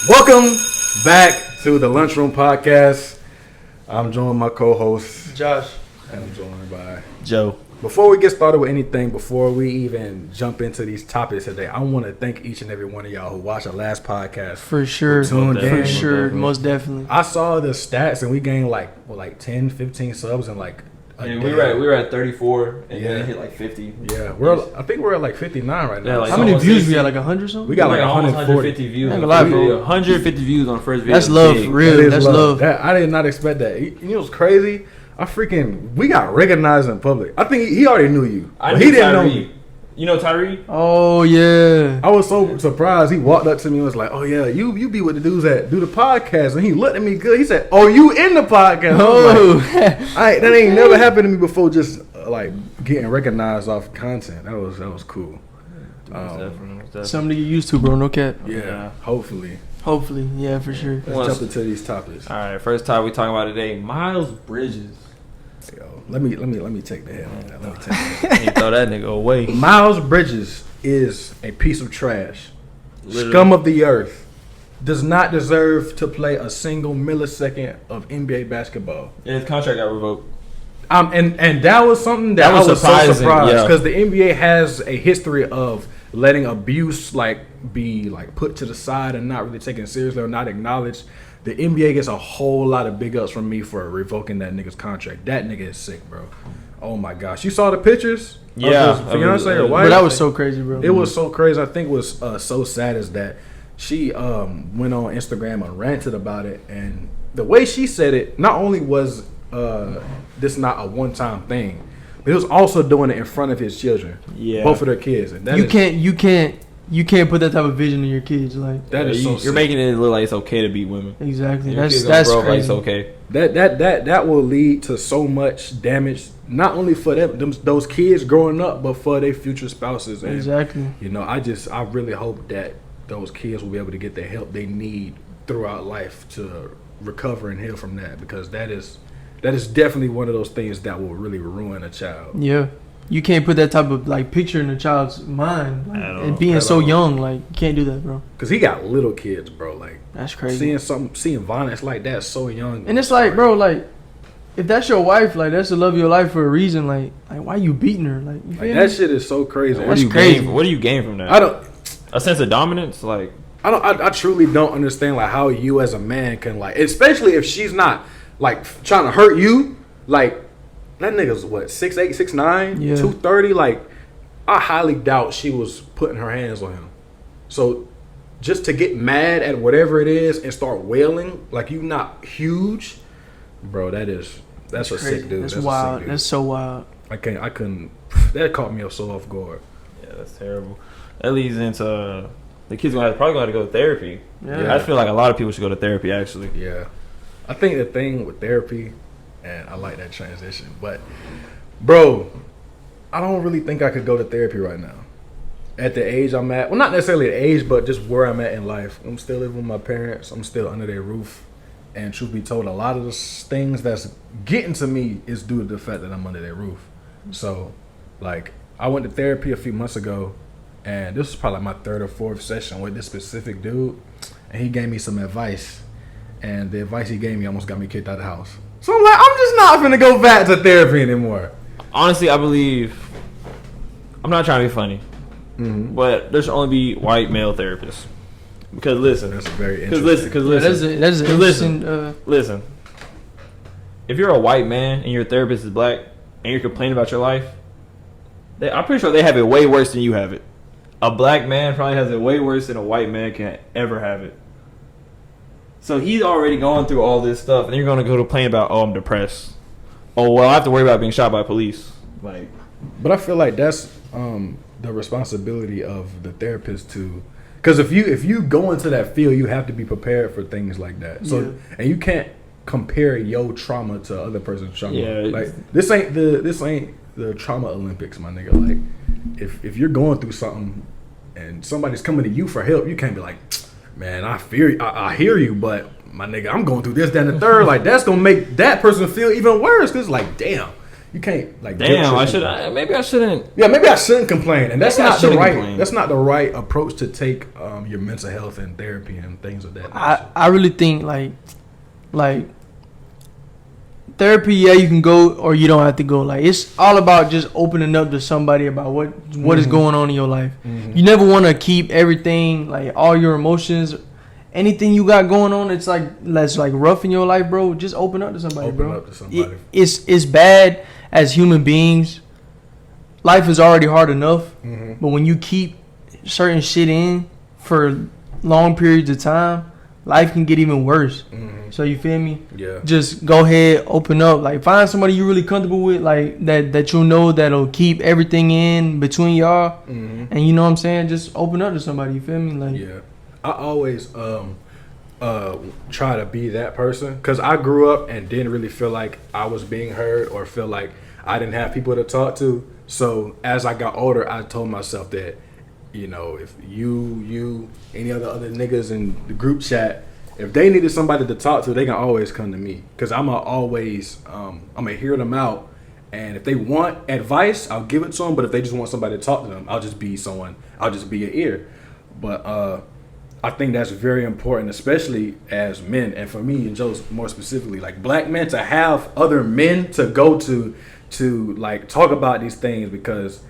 Welcome back to the Lunchroom Podcast. I'm joined by my co-host Josh, and I'm joined by Joe. Before we get started with anything, before we even jump into these topics today, I want to thank each and every one of y'all who watched the last podcast. for sure, tuned in. for sure, most definitely. I saw the stats and we gained like 10, 15 subs in like a Yeah, day. we were at 34 and Yeah. then it hit like 50. Yeah, I think we're at like 59 right now. Yeah, like How many almost views 60. we got? Like 100 something? We got like almost 140 views. I ain't On gonna lie, the bro. video. 150 views on the first video. That's love, Big. for real. That is That's love. That, I did not expect that. You know what's crazy? We got recognized in public. I think he already knew you. I But knew he didn't know Tyree. me. You know Tyree? Oh yeah. I was so surprised. He walked up to me and was like, "Oh yeah, you be with the dudes that do the podcast." And he looked at me good. He said, "Oh, you in the podcast?" I was like, that ain't never happened to me before. Just like getting recognized off content. That was cool. Definitely. Something to get used to, bro. No cap. Yeah, hopefully. Hopefully, yeah, for sure. Let's jump into these topics. All right, first topic we talking about today: Miles Bridges. Yo, let me take the head on that. Let me take the head. You throw that nigga away. Miles Bridges is a piece of trash. Literally. Scum of the earth. Does not deserve to play a single millisecond of NBA basketball. And his contract got revoked. And that was something that That was I was so surprising, surprised yeah. because the NBA has a history of letting abuse be put to the side and not really taken seriously or not acknowledged. The NBA gets a whole lot of big ups from me for revoking that nigga's contract. That nigga is sick, bro. Oh my gosh, you saw the pictures? Yeah, of his fiance or wife? But that was so crazy, bro. It was so crazy. I think what's so sad is that she went on Instagram and ranted about it, and the way she said it, not only was this not a one-time thing, but he was also doing it in front of his children, Yeah. both of their kids. And that You can't put that type of vision in your kids, like that is so You're sick. making it look like it's okay to beat women. exactly. Your kids That's gonna grow up like it's crazy. okay. That will lead to so much damage, not only for those kids growing up, but for their future spouses. And, Exactly. You know, I really hope that those kids will be able to get the help they need throughout life to recover and heal from that, because that is definitely one of those things that will really ruin a child. Yeah. You can't put that type of picture in a child's mind, At all. and being At so all. young, you can't do that, bro. Because he got little kids, bro. That's crazy. Seeing violence like that so young. And it's like, bro, if that's your wife, that's the love of your life for a reason. Like why you beating her? You feel that me? shit is so crazy. What do you crazy. gain? What do you gain from that? I don't. A sense of dominance, I truly don't understand how you as a man can especially if she's not trying to hurt you. That nigga's what, 6'8", 6'9", Yeah. 230. I highly doubt she was putting her hands on him. So just to get mad at whatever it is and start wailing like you not huge, bro, that's a Crazy. sick dude. That's a wild. sick dude. That's so wild. I couldn't. That caught me so off guard. yeah, that's terrible. That leads into the kids probably gonna have to go to therapy. Yeah. I feel like a lot of people should go to therapy. Actually, Yeah, I think the thing with therapy, and I like that transition, but bro, I don't really think I could go to therapy right now. At the age I'm at, well, not necessarily the age, but just where I'm at in life. I'm still living with my parents. I'm still under their roof, and truth be told, a lot of the things that's getting to me is due to the fact that I'm under their roof. So, I went to therapy a few months ago, and this was probably my third or fourth session with this specific dude, and he gave me some advice. And the advice he gave me almost got me kicked out of the house. So I'm I'm just not finna go back to therapy anymore. honestly, I believe. I'm not trying to be funny, but there should only be white male therapists. Because listen, That's very because interesting. listen, That's an listen. interesting. listen. If you're a white man and your therapist is black and you're complaining about your life, I'm pretty sure they have it way worse than you have it. A black man probably has it way worse than a white man can ever have it. So he's already going through all this stuff, and you're going to go to complain about, oh, I'm depressed. Oh, well, I have to worry about being shot by police. But I feel like that's the responsibility of the therapist to, because if you go into that field, you have to be prepared for things like that. So Yeah. and you can't compare your trauma to other person's trauma. Yeah, This ain't the trauma Olympics, my nigga. If you're going through something and somebody's coming to you for help, you can't be like, man, I hear you, but my nigga, I'm going through this, that, and the third. That's gonna make that person feel even worse. Cause damn, You can't like. Damn, maybe I shouldn't. Yeah, maybe I shouldn't complain, and that's Maybe I not the shouldn't right. complain. That's not the right approach to take your mental health and therapy and things of that nature. I really think like therapy, yeah, you can go or you don't have to go. Like it's all about just opening up to somebody about what is going on in your life. You never want to keep everything, like all your emotions, anything you got going on. It's like that's like rough in your life, bro. Just open up to somebody, bro. Open up to somebody. It's bad as human beings. Life is already hard enough, but when you keep certain shit in for long periods of time, life can get even worse. So you feel me? Yeah. Just go ahead, open up. Like find somebody you're really comfortable with, like that you know that'll keep everything in between y'all. And you know what I'm saying? Just open up to somebody. You feel me? Like Yeah. I always try to be that person because I grew up and didn't really feel like I was being heard or feel like I didn't have people to talk to. So as I got older, I told myself that, you know, if you, any other niggas in the group chat, if they needed somebody to talk to, they can always come to me because I'm gonna hear them out. And if they want advice, I'll give it to them. But if they just want somebody to talk to them, I'll just be an ear. But I think that's very important, especially as men. And for me and Joe more specifically, like black men, to have other men to go to like talk about these things, because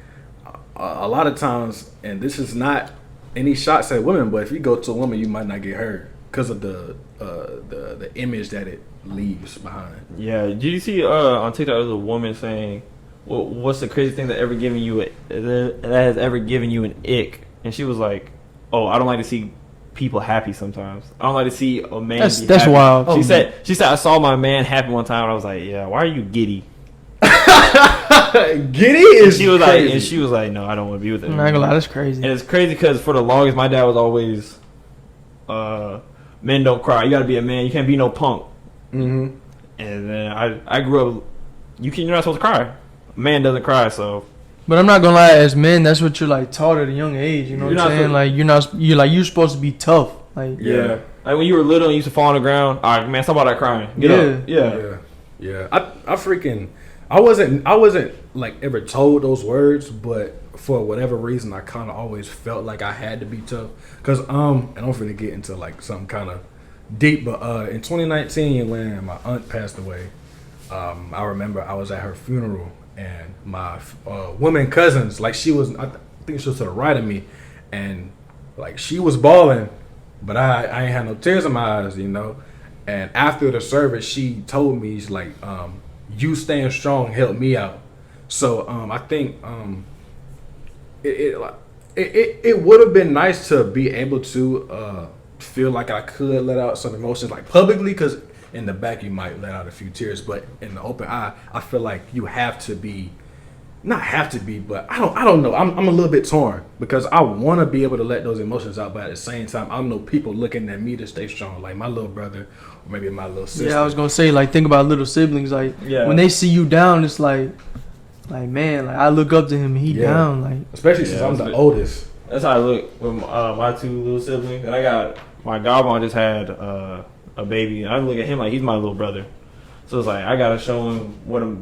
a lot of times, and this is not any shots at women, but if you go to a woman, you might not get hurt because of the image that it leaves behind. Yeah, did you see on TikTok there was a woman saying, well, "What's the crazy thing that has ever given you an ick?" And she was like, "Oh, I don't like to see people happy sometimes. I don't like to see a man that's happy." wild. She said I saw my man happy one time and I was like, "Yeah, why are you giddy?" Giddy is She was crazy. like, and she was like, "No, I don't want to be with it." I'm not gonna lie, that's crazy. And it's crazy because for the longest, my dad was always, "Men don't cry. You got to be a man. You can't be no punk." And then I grew up. You're not supposed to cry. A man doesn't cry, so. But I'm not gonna lie, as men, that's what you're like taught at a young age. You know what I'm saying? Like you're supposed to be tough. Like Yeah. Like when you were little and you used to fall on the ground. All right, man, stop all that crying. Get up. Yeah. I wasn't like ever told those words, but for whatever reason, I kind of always felt like I had to be tough. Cause and I'm finna get into like some kind of deep, but in 2019 when my aunt passed away, I remember I was at her funeral and my woman cousins, like I think she was to the right of me, and like she was bawling, but I ain't had no tears in my eyes, you know. And after the service, she told me, she's like, "You staying strong helped me out." So I think it would have been nice to be able to feel like I could let out some emotions like publicly, because in the back you might let out a few tears, but in the open eye, I feel like you have to be. Not have to be, but I don't know. I'm a little bit torn because I want to be able to let those emotions out, but at the same time, I know people looking at me to stay strong, like my little brother or maybe my little sister. Yeah, I was gonna say, like, think about little siblings. Like, when they see you down, it's like man, like I look up to him and he down, like especially since I'm the oldest. That's how I look with my two little siblings, and I got my godmom just had a baby, and I look at him like he's my little brother. So it's like I gotta show him what a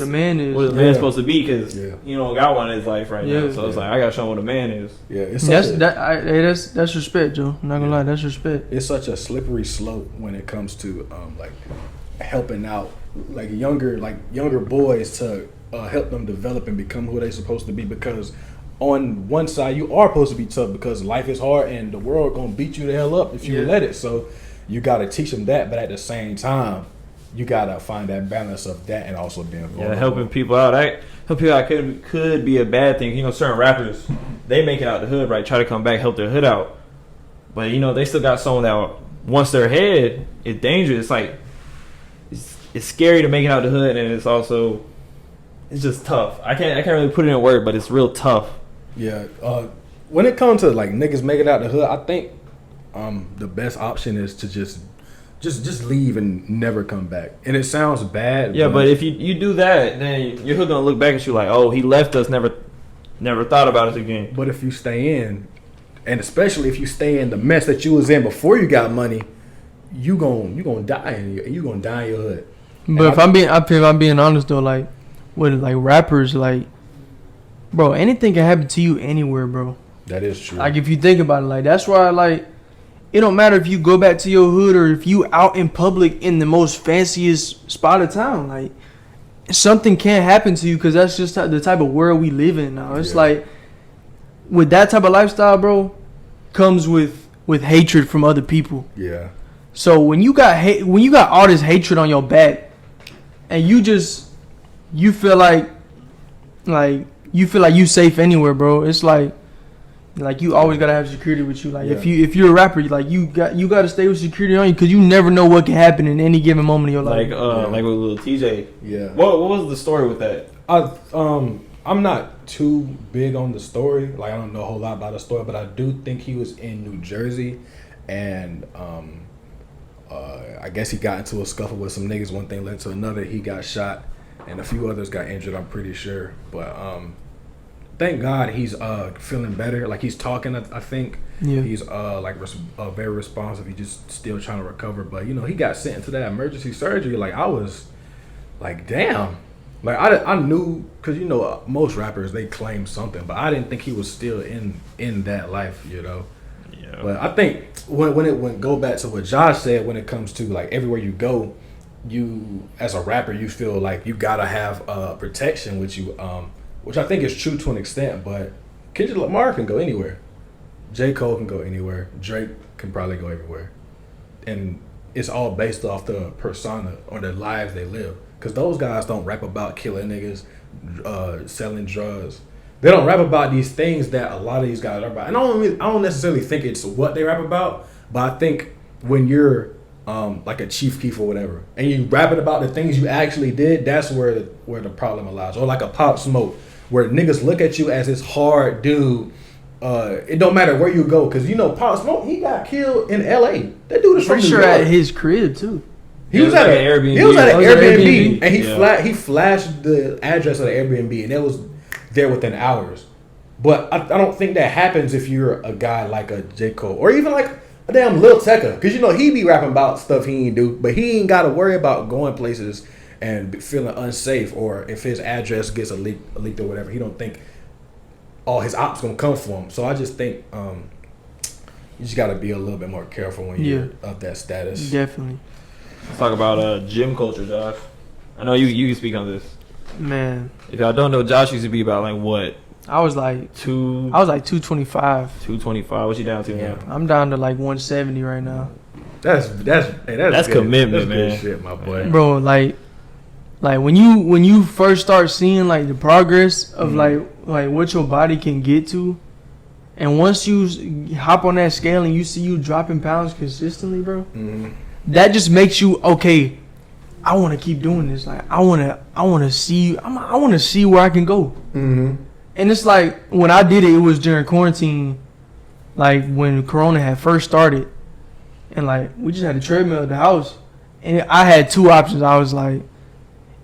man is. What a man's supposed to be, because you don't got one in his life right now. So it's like I gotta show him what a man is. Yeah, that's respect, Joe. I'm not gonna lie, that's respect. It's such a slippery slope when it comes to like helping out like younger boys to help them develop and become who they're supposed to be. Because on one side you are supposed to be tough because life is hard and the world gonna beat you the hell up if you let it. So you gotta teach them that, but at the same time, you gotta find that balance of that and also being vulnerable. Helping people out. Helping people out could be a bad thing. You know, certain rappers, they make it out the hood, right? Try to come back, help their hood out, but you know they still got someone that once they're ahead, it's dangerous. It's like it's scary to make it out the hood, and it's just tough. I can't really put it in a word, but it's real tough. Yeah. When it comes to like niggas making it out the hood, I think the best option is to just leave and never come back. And it sounds bad. Yeah, but if you do that, then you're gonna look back at you like, oh, he left us, never thought about us again. But if you stay in, and especially if you stay in the mess that you was in before you got money, you gonna die in your hood. But if I'm being honest though, like with like rappers, like, bro, anything can happen to you anywhere, bro. That is true. Like if you think about it, like that's why like it don't matter if you go back to your hood or if you out in public in the most fanciest spot of town, like something can't happen to you because that's just the type of world we live in now. It's like with that type of lifestyle, bro, comes with hatred from other people. Yeah. So when you got all this hatred on your back, and you feel like you safe anywhere, bro. It's like you always gotta have security with you. Like if you're a rapper, like you gotta stay with security on you because you never know what can happen in any given moment in your life. Like with little TJ. Yeah. What was the story with that? I'm not too big on the story. Like I don't know a whole lot about the story, but I do think he was in New Jersey, and I guess he got into a scuffle with some niggas. One thing led to another. He got shot, and a few others got injured. I'm pretty sure, but thank God he's feeling better. Like he's talking. I think he's very responsive. He's just still trying to recover. But you know, he got sent into that emergency surgery. Like I was, like damn. Like I knew, cause you know most rappers they claim something, but I didn't think he was still in that life. You know. Yeah. But I think when go back to what Josh said, when it comes to like everywhere you go, you as a rapper you feel like you gotta have protection with you. Which I think is true to an extent, but Kendrick Lamar can go anywhere. J. Cole can go anywhere. Drake can probably go everywhere. And it's all based off the persona or the lives they live. Because those guys don't rap about killing niggas, selling drugs. They don't rap about these things that a lot of these guys rap about. And I don't necessarily think it's what they rap about, but I think when you're like a Chief Keef or whatever, and you rapping about the things you actually did, that's where the problem lies. Or like a Pop Smoke, where niggas look at you as this hard dude. It don't matter where you go, because you know Pop Smoke, he got killed in L.A. That dude is from New York. At his crib too. He was at an Airbnb. He was at an Airbnb, and he flashed the address of the Airbnb, and it was there within hours. But I don't think that happens if you're a guy like a J. Cole or even like a damn Lil Tecca, because you know he be rapping about stuff he ain't do, but he ain't got to worry about going places and feeling unsafe, or if his address gets leaked or whatever, he don't think all his ops gonna come for him. So I just think you just gotta be a little bit more careful when you're of that status. Definitely. Let's talk about gym culture, Josh. I know you can speak on this. Man, if y'all don't know, Josh used to be about like what? I was like 225. 225. What you down to now? I'm down to like 170 right now. That's commitment, man. Good shit, my boy. Bro, like when you first start seeing like the progress of like what your body can get to, and once you hop on that scale and you see you dropping pounds consistently, bro, that just makes you okay. I want to keep doing this. Like I want to see where I can go. And it's like when I did it was during quarantine, like when Corona had first started, and like we just had a treadmill at the house, and I had two options. I was like,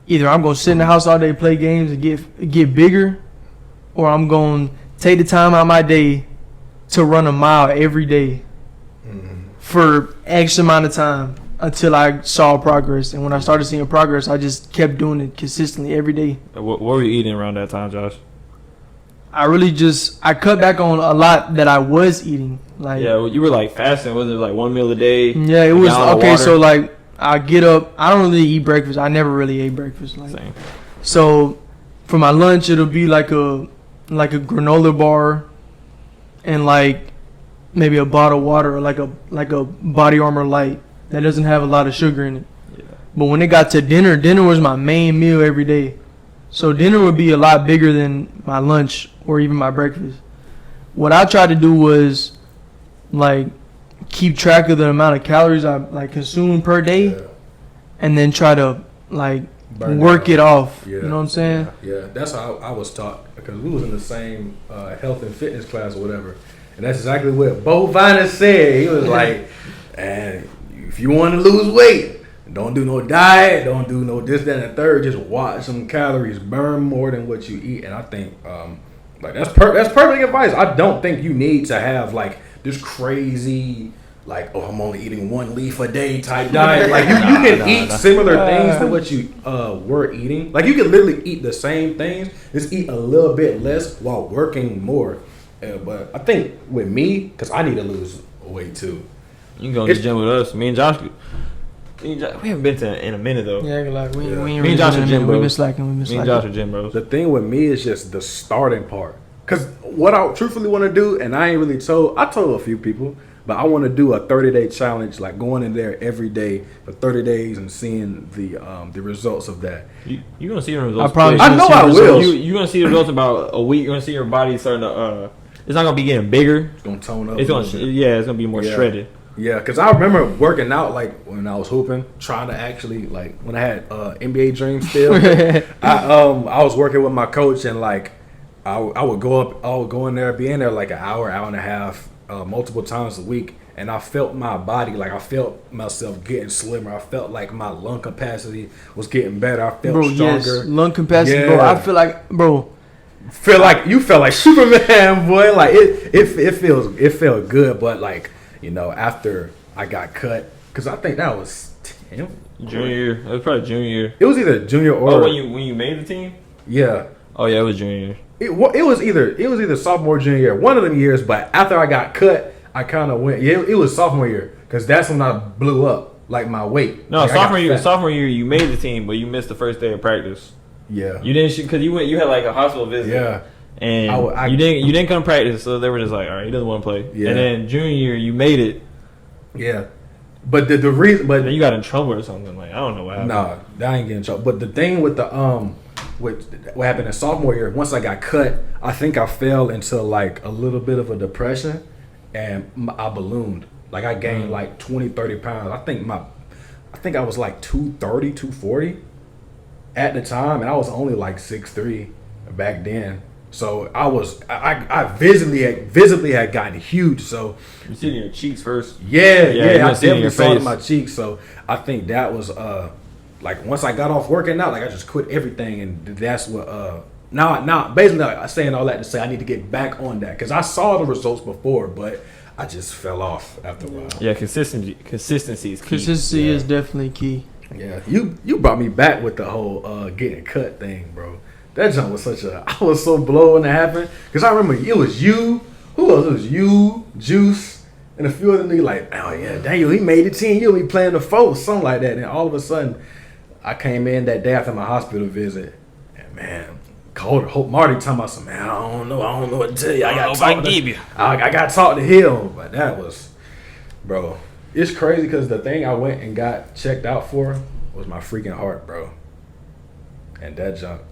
either I'm gonna sit in the house all day, play games, and get bigger, or I'm gonna take the time out of my day to run a mile every day for X amount of time until I saw progress. And when I started seeing progress, I just kept doing it consistently every day. What were you eating around that time, Josh? I cut back on a lot that I was eating. Like you were like fasting. Was it like one meal a day? Yeah, it was okay. So like I get up. I don't really eat breakfast. I never really ate breakfast. Like, same. So for my lunch, it'll be like a granola bar, and like maybe a bottle of water, or like a Body Armor Light that doesn't have a lot of sugar in it. Yeah. But when it got to dinner was my main meal every day. So dinner would be a lot bigger than my lunch or even my breakfast. What I tried to do was like keep track of the amount of calories I like consume per day, and then try to like work it off. You know what I'm saying? Yeah, that's how I was taught, because we was in the same health and fitness class or whatever, and that's exactly what Bo Viner said. He was like, and if you want to lose weight, don't do no diet, don't do no this, that, and the third. Just watch some calories, burn more than what you eat. And I think like that's perfect advice. I don't think you need to have like this crazy like, oh, I'm only eating 1 leaf a day type diet. Like you can eat similar things to what you were eating. Like you can literally eat the same things, just eat a little bit less while working more. But I think with me, because I need to lose weight too. You can go to the gym with us. Me and Josh, we haven't been to in a minute though. Yeah, like we ain't Me and really Josh been are in a gym minute. bros. We've been slacking. Me and Josh are gym bros. The thing with me is just the starting part. Because what I truthfully want to do, and I ain't really I told a few people, but I want to do a 30-day challenge, like going in there every day for 30 days and seeing the results of that. You gonna see the results. I know I will. You gonna see the results about a week. You're gonna see your body starting to. It's not gonna be getting bigger. It's gonna tone up. It's gonna be more shredded. Yeah, because I remember working out like when I was hooping, trying to actually like when I had NBA dreams still. I was working with my coach and like I would go in there, be in there like an hour and a half, multiple times a week, and I felt my body, like I felt myself getting slimmer. I felt like my lung capacity was getting better. I felt stronger. Yes, lung capacity, bro. I feel like, bro. You felt like Superman, boy. Like it felt good, but like. You know, after I got cut, because I think that was junior year. It was probably junior year. It was either junior or when you made the team. Yeah. Oh yeah, it was junior year. It was either sophomore or junior year, one of them years. But after I got cut, I kind of went. Yeah, it was sophomore year because that's when I blew up, like my weight. No, like sophomore year you made the team, but you missed the first day of practice. Yeah. You didn't because you had like a hospital visit. Yeah. And you didn't come to practice, so they were just like, all right, he doesn't want to play. Yeah. And then junior year, you made it. Yeah, but the reason, but then you got in trouble or something. Like I don't know what happened. No, I ain't getting in trouble. But the thing with with what happened in sophomore year, once I got cut, I think I fell into like a little bit of a depression, and I ballooned. Like I gained like 20, 30 pounds. I think I was like 230, 240 at the time, and I was only like 6'3" back then. So I visibly had gotten huge. So you see it in your cheeks first. Yeah, I definitely saw it in face. my cheeks. So I think that was like once I got off working out, like I just quit everything, and that's what now basically I'm saying all that to say I need to get back on that because I saw the results before, but I just fell off after a while. Yeah, consistency is key. Consistency is definitely key. Yeah, you brought me back with the whole getting cut thing, bro. That jump was I was so blown when it happened. Because I remember it was you. Who else? It was you, Juice, and a few other niggas like, oh yeah, Daniel, he made the team. You'll be playing the four, something like that. And all of a sudden, I came in that day after my hospital visit. And man, Marty talking about some, man, I don't know what to tell you. I got to talk to him. But that was, bro, it's crazy because the thing I went and got checked out for was my freaking heart, bro. And that jump.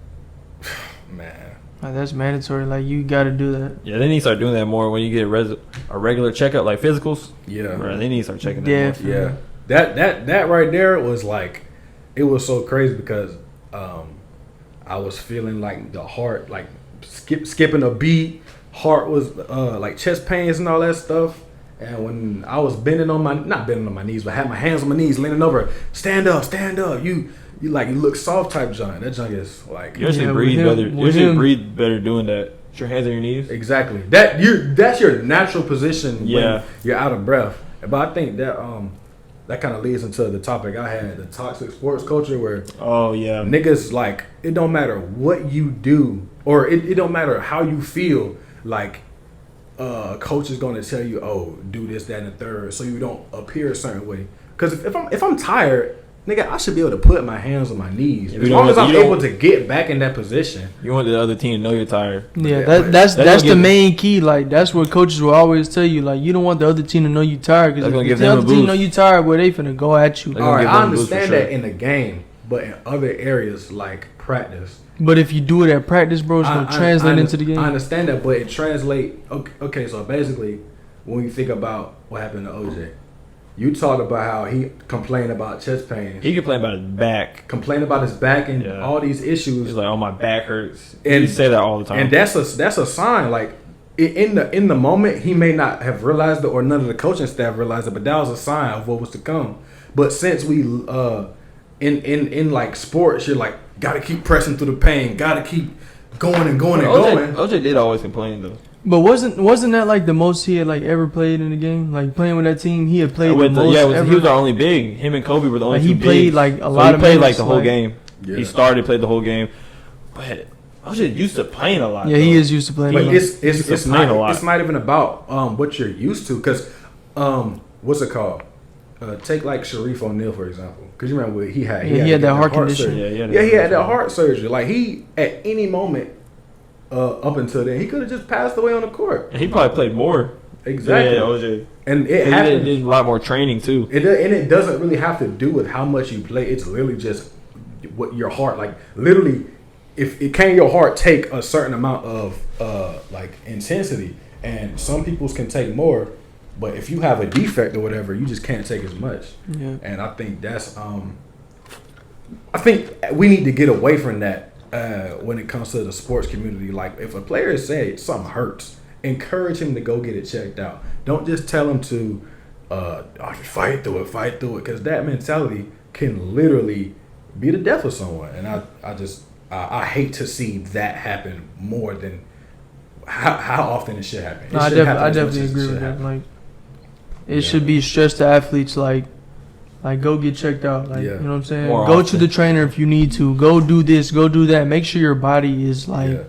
Man, like, that's mandatory. Like you got to do that. Yeah, they need to start doing that more when you get a regular checkup, like physicals. Yeah, bro, they need to start checking that more. Yeah, that right there was like, it was so crazy because I was feeling like the heart, like skipping a beat. Heart was like chest pains and all that stuff. And when I was not bending on my knees, but I had my hands on my knees, leaning over, stand up. You look soft type junk. That junk is like you usually breathe better. You usually breathe better doing that. Put your hands on your knees. Exactly. That's your natural position when you're out of breath. But I think that that kind of leads into the topic I had, the toxic sports culture, where niggas like it don't matter what you do or it don't matter how you feel. Like coach is gonna tell you, oh, do this, that, and the third, so you don't appear a certain way. Because if I'm tired. Nigga, I should be able to put my hands on my knees as long as I'm able to get back in that position. You want the other team to know you're tired. Yeah, that's the main key. Like that's what coaches will always tell you. Like you don't want the other team to know you tired because if the other team know you tired, well, they finna go at you. All right, I understand that in the game, but in other areas like practice. But if you do it at practice, bro, it's gonna translate into the game. I understand that, but it translate. Okay, so basically, when you think about what happened to OJ. You talked about how he complained about chest pains. He complained about his back. Complained about his back and all these issues. He's like, "Oh, my back hurts." And he say that all the time. And that's a sign. Like in the moment, he may not have realized it, or none of the coaching staff realized it, but that was a sign of what was to come. But since we in like sports, you're like gotta keep pressing through the pain, gotta keep going and going and going. OJ did always complain though. But wasn't that like the most he had like ever played in the game? Like playing with that team, he had played the most ever. He was our only big. Him and Kobe were the only like, two he played bigs. like a So lot he of played minutes, like the whole game. Yeah. He started, played the whole game. But I was just used to playing a lot. Yeah, though. he is used to playing. But a lot. it's playing a lot. not even about what you're used to, because what's it called? Take like Sharif O'Neal for example, because you remember he had that heart condition. surgery. Yeah, he had that heart surgery. Like he at any moment up until then he could have just passed away on the court. And he probably played more. Exactly. Yeah, OJ. And it He happened. did a lot more training too. And it doesn't really have to do with how much you play. It's literally just what your heart, like literally, if it can your heart take a certain amount of like intensity, and some people's can take more, but if you have a defect or whatever, you just can't take as much. Yeah. And I think that's I think we need to get away from that when it comes to the sports community. Like if a player says something hurts, encourage him to go get it checked out. Don't just tell him to fight through it, because that mentality can literally be the death of someone. And I hate to see that happen more than how often it should happen. No, I definitely agree with that. Like, it should be stressed to athletes, like go get checked out. Like, you know what I'm saying? More Go often. to the trainer if you need to. Go do this. Go do that. Make sure your body is like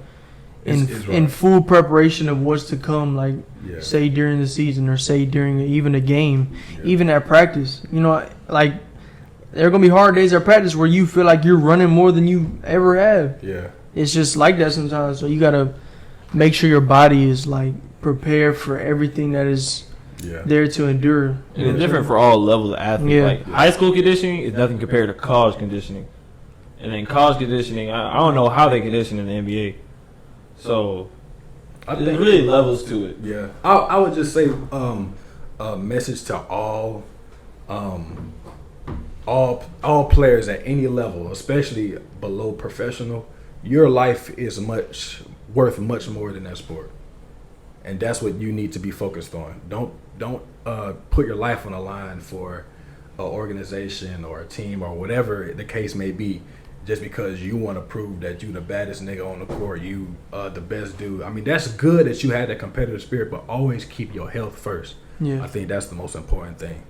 It's in right. full preparation of what's to come. Like, Yeah. say during the season, or say during even a game, Yeah. even at practice. You know, like there are gonna be hard days at practice where you feel like you're running more than you ever have. Yeah. It's just like that sometimes. So you gotta make sure your body is like prepared for everything that is Yeah. there to endure. And it's different for all levels of athletes. Yeah. Like high school conditioning is nothing compared to college conditioning. And then college conditioning, I don't know how they condition in the NBA. So there's really levels to it. Yeah, I would just say a message to all players at any level, especially below professional. Your life is worth much more than that sport, and that's what you need to be focused on. Don't put your life on the line for an organization or a team or whatever the case may be. Just because you want to prove that you the baddest nigga on the court, you the best dude. I mean, that's good that you had that competitive spirit, but always keep your health first. Yeah, I think that's the most important thing.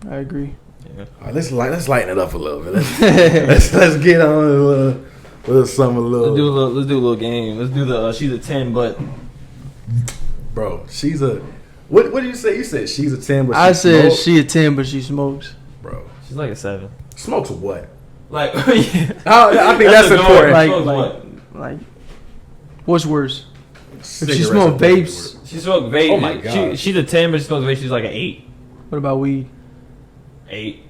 I agree. Yeah. All right, let's lighten it up a little bit. Let's get on with something a little. Let's do a little game. Let's do the she's a 10, but Bro, she's a what did you say? You said she's a 10, but I she said smokes? she a 10, but she smokes. Bro, she's like a 7. smokes what? Like I think that's a goal. important. Like- Smokes what? Like, what's worse? If she Cigarettes smoke are way vapes, worse. She smoked vape. Oh my God. She's a 10, but she smokes vape. She's like an 8. what about weed? 8.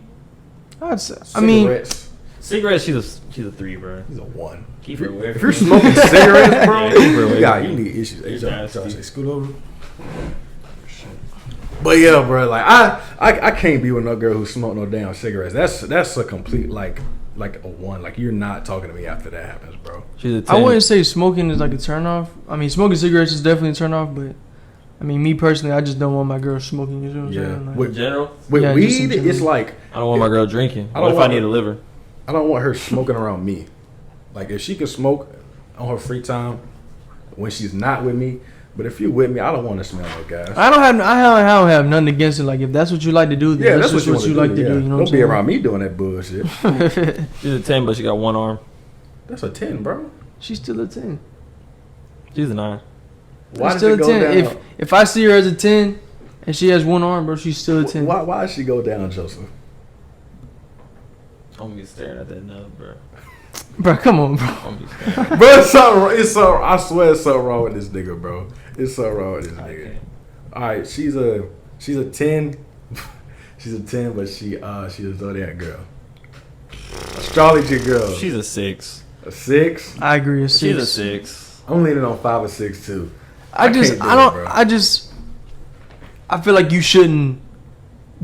I'd say, I mean, Cigarettes, Cigarettes, she's a 3, bro. she's a 1. Keep her away If from you're me. smoking cigarettes, bro, Yeah, keep her away yeah, from you me. need issues. Hey, You're Josh, nasty. say, scoot over. But yeah, bro, like I can't be with no girl who smoke no damn cigarettes. That's a complete like a 1. Like you're not talking to me after that happens, bro. She's a 10. I wouldn't say smoking is like a turn off. I mean, smoking cigarettes is definitely a turn off, but I mean, me personally, I just don't want my girl smoking. You know what I'm Yeah. saying? Like, With- in general, With Yeah, just in weed, general. it's like I don't want my girl drinking. I What don't if I want need her- a liver? I don't want her smoking around me. Like if she can smoke on her free time when she's not with me, but if you're with me, I don't want to smell no gas. I don't have nothing against it. Like if that's what you like to do, then Yeah, that's that's what what you you like want to to do. do. You know Don't what I'm be saying? around me doing that bullshit. She's a 10, but she got one arm. That's a 10, bro. She's still a 10. She's a 9. Why She's does still it a go 10. down? If I see her as a 10 and she has one arm, bro, she's still a 10. Why does she go down, Joseph? I'm gonna be staring at that nub, bro. Bro, come on, bro. I'm gonna be staring. Bro, I swear it's something wrong with this nigga, bro. It's something wrong with this nigga. All right, she's a 10. She's a 10, but she's a zodiac girl. Astrology girl. She's a 6. a 6. I agree. A 6. She's a 6. I'm leaning on 5 or 6 too. I can't do it, bro. I feel like you shouldn't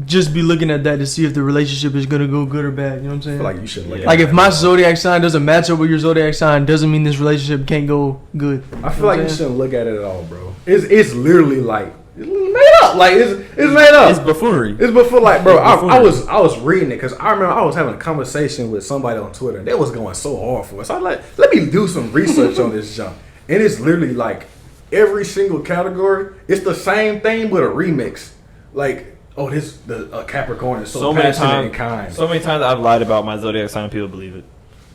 just be looking at that to see if the relationship is gonna go good or bad. You know what I'm I saying? feel like you should look Yeah. at Like that if my at all. zodiac sign doesn't match up with your zodiac sign, doesn't mean this relationship can't go good. I feel like you shouldn't look at it at all, bro. It's literally like it's made up. Like it's made up. It's buffoonery. It's before, like, bro. It's I buffoonery. was reading it because I remember I was having a conversation with somebody on Twitter. They was going so hard for us. I was like, let me do some research on this junk, and it's literally like every single category, it's the same thing with a remix. Like, oh, the Capricorn is so passionate and kind. So many times I've lied about my zodiac sign, people believe it.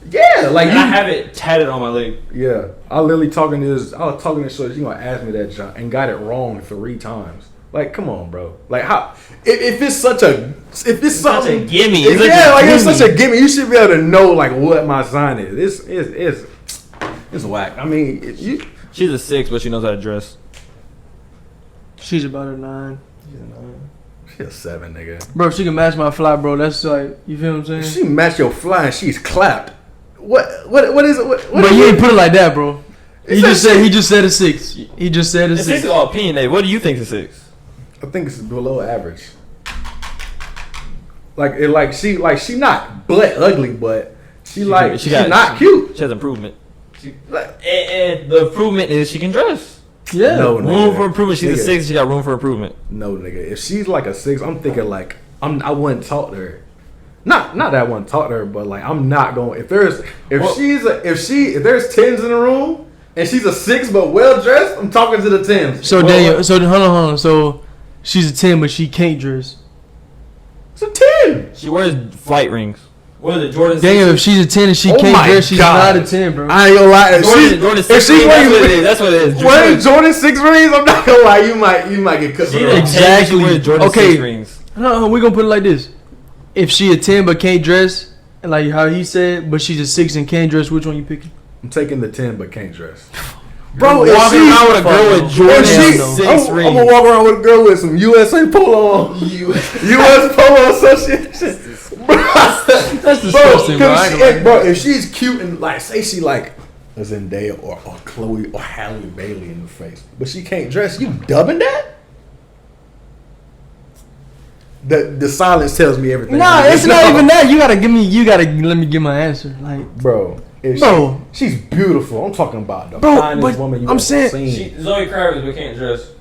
Yeah, like I have it tatted on my leg. Yeah, I was talking to this shit. You gonna ask me that, John, and got it wrong 3 times. Like, come on, bro. Like, how? If it's such a gimme. It's such a gimme. You should be able to know like what my sign is. It's whack. I mean, she's a 6, but she knows how to dress. She's about a 9. She's a 7, nigga. Bro, she can match my fly, bro. That's like, you feel what I'm saying? She match your fly and she's clapped. What is it? But you ain't put it like that, bro. He just said a 6. He just said a 6. 6 is all opinionated. What do you think is 6? I think it's below average. She not butt ugly, but she's not cute. She has improvement. And the improvement is she can dress. Yeah. No, room for improvement. She's a 6. She got room for improvement. No, nigga. If she's like a 6, I'm thinking like I wouldn't talk to her. Not that I wouldn't talk to her, but like I'm not going. If there's 10s in the room and she's a 6 but well dressed, I'm talking to the 10s. So Daniel, hold on. So she's a 10 but she can't dress. It's a 10. She wears flight rings. What is it, Jordan? Daniel, if she's a 10 and she can't dress, she's not a 10, bro. I ain't gonna lie. Jordan 6 rings, that's what it is. Wearing Jordan 6 rings, I'm not gonna lie. You might get cut. Exactly. Jordan 6 rings. No, we're gonna put it like this. If she a 10 but can't dress, and like how he said, but she's a 6 and can't dress, which one you picking? I'm taking the 10 but can't dress. Bro, walking around with a girl with Jordan 6 rings. I'm gonna walk around with a girl with some USA polo on. US polo association. That's disgusting, bro. If she's cute and like, say she like a Zendaya or Chloe or Halle Bailey in the face, but she can't dress, you dubbing that? The silence tells me everything. Nah, it's not even that. You gotta let me give my answer. Like, bro, she's beautiful. I'm talking about the finest woman you've ever seen. Zoe Kravitz, but can't dress.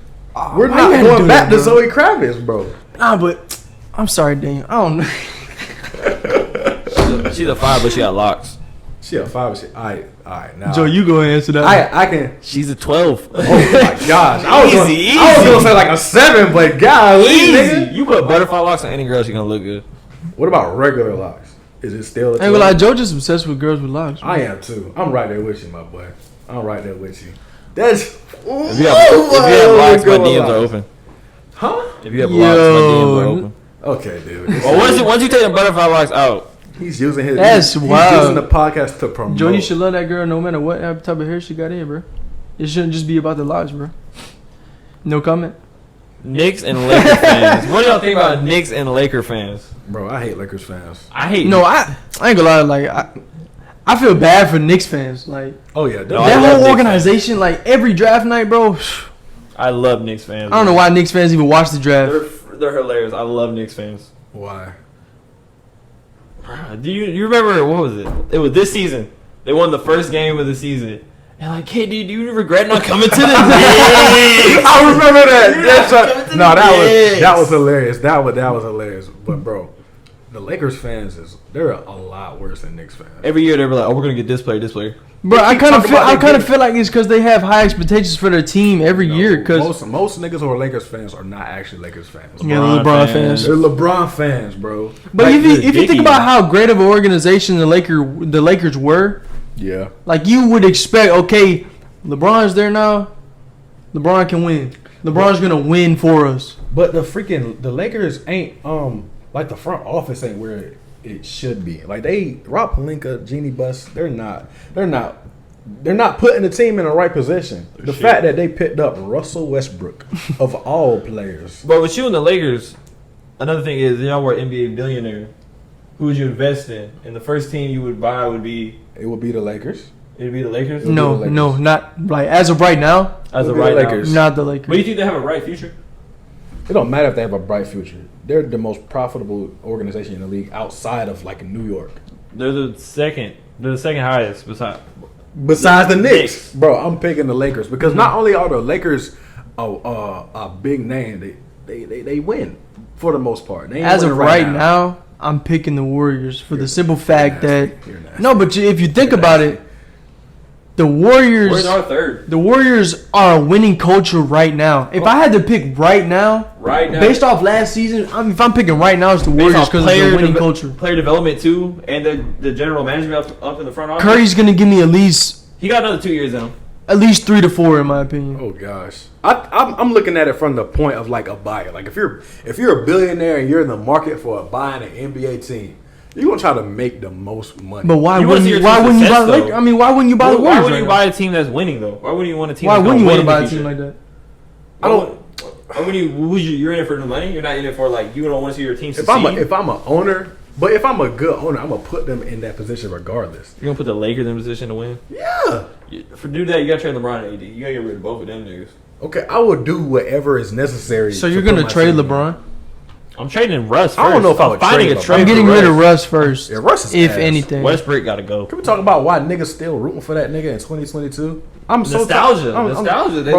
We're not going back to Zoe Kravitz, bro. Nah, but I'm sorry, Daniel. I don't know. She's a 5, but she got locks. She a 5. All right. Now, Joe, you go ahead and answer that. I can. She's a 12. Oh my gosh! I was gonna say like a 7, but God, nigga. You put butterfly locks on any girl, she's gonna look good. What about regular locks? Is it still? Ain't gonna lie, Joe just obsessed with girls with locks. I am too. I'm right there with you, my boy. I'm right there with you. That's. If you have locks, my DMs are open. Huh? If you have locks, my DMs are open. Okay, dude. Well, once you take the butterfly locks out. He's using his. That's wild. He's using the podcast to promote. Joe, you should love that girl no matter what type of hair she got in, bro. It shouldn't just be about the locks, bro. No comment. Knicks and Laker fans. What do y'all think about Knicks and Laker fans? Bro, I hate Lakers fans. I hate. No, I ain't gonna lie. Like I feel bad for Knicks fans. Like, oh yeah, that whole organization. Like every draft night, bro. I love Knicks fans. I don't know why Knicks fans even watch the draft. They're hilarious. I love Knicks fans. Why? Do you remember, what was it? It was this season. They won the first game of the season. And like, hey, dude, do you regret not coming to the Knicks? I remember that. That was hilarious. That was hilarious. But bro, the Lakers fans they're a lot worse than Knicks fans. Every year they were like, oh, we're gonna get this player. Bro, I kind of feel like it's because they have high expectations for their team every year. Because most niggas who are Lakers fans are not actually Lakers fans. Yeah, LeBron fans. They're LeBron fans, bro. But like, if you think about how great of an organization the Lakers were, yeah, like you would expect. Okay, LeBron's there now. LeBron can win. LeBron's gonna win for us. But the Lakers ain't like the front office ain't where it should be. Like Rob Pelinka, Jeannie Buss, they're not putting the team in the right position. The fact that they picked up Russell Westbrook of all players. But with you and the Lakers, another thing is y'all were NBA billionaire. Who would you invest in? And the first team you would buy would be the Lakers. It'd be the Lakers? No, not like as of right now. As of right now, not the Lakers. But do you think they have a bright future? It don't matter if they have a bright future. They're the most profitable organization in the league outside of like New York. They're the second highest besides the Knicks. Bro, I'm picking the Lakers because not only are the Lakers a big name, they win for the most part. As of right now, I'm picking the Warriors for the simple fact that no, but if you think about it, The Warriors are third. The Warriors are a winning culture right now. If I had to pick right now, based off last season, if I'm picking right now, it's the Warriors because it's a winning culture. Player development too, and the general management up in the front office. Curry's gonna give me at least. He got another 2 years in him. At least 3 to 4, in my opinion. Oh gosh, I'm looking at it from the point of like a buyer. Like if you're a billionaire and you're in the market for buying an NBA team, you're gonna try to make the most money. But why wouldn't you buy the Lakers? I mean, why wouldn't you buy the Warriors? Why wouldn't you buy a team that's winning though? Why wouldn't you want a team? Why wouldn't you want to buy a team like that? I don't. Why wouldn't you? You're in it for the money. You're not in it for like you don't want to see your team succeed. If I'm an owner. But if I'm a good owner, I'm gonna put them in that position regardless. You're gonna put the Lakers in position to win? Yeah. For do that, you gotta trade LeBron and AD. You gotta get rid of both of them niggas. Okay, I will do whatever is necessary. So you're gonna trade LeBron? I'm trading Russ first. I don't know if I would trade LeBron. I'm getting rid of Russ first. Yeah, Russ is if ass. anything. Westbrook gotta go. Can we talk about why niggas still rooting for that nigga in 2022? I'm nostalgia. Bro,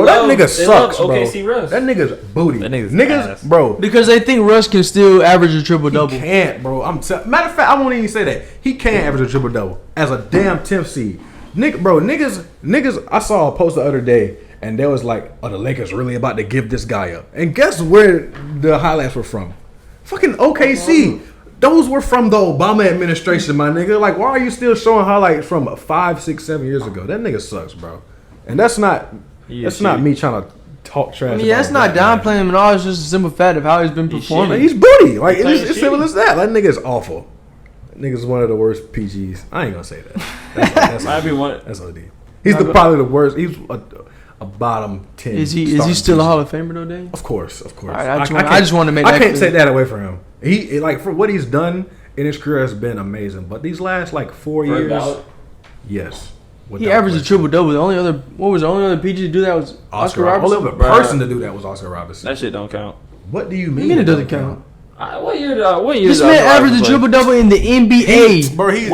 that nigga sucks, bro. OKC Russ. That nigga's booty. That niggas, bro. Because they think Russ can still average a triple-double. He can't, bro. Matter of fact, I won't even say that. He can't average a triple-double as a damn 10th seed. Niggas, I saw a post the other day, and there was like, oh, the Lakers really about to give this guy up. And guess where the highlights were from? Fucking OKC. Those were from the Obama administration, my nigga. Like, why are you still showing highlights from 5, 6, 7 years ago? That nigga sucks, bro. And that's not me trying to talk trash. I mean, that's not downplaying him at all. It's just a simple fact of how he's been performing. He's booty. Like, it's simple as that. That nigga's awful. That nigga's one of the worst PGs. I ain't gonna say that. That's OD. He's probably the worst. He's a bottom 10. Is he still a Hall of Famer though, Dave? Of course. Right, I just want to make that I can't clear. take that away from him. He like for what he's done in his career has been amazing. But these last like 4 years, yes. He averaged a triple-double. The only other PG to do that was Oscar Robertson. The only other person to do that was Oscar Robinson. That shit don't count. What do you mean? You mean it doesn't count? What year? This man averaged a triple-double in the NBA. Bro, he's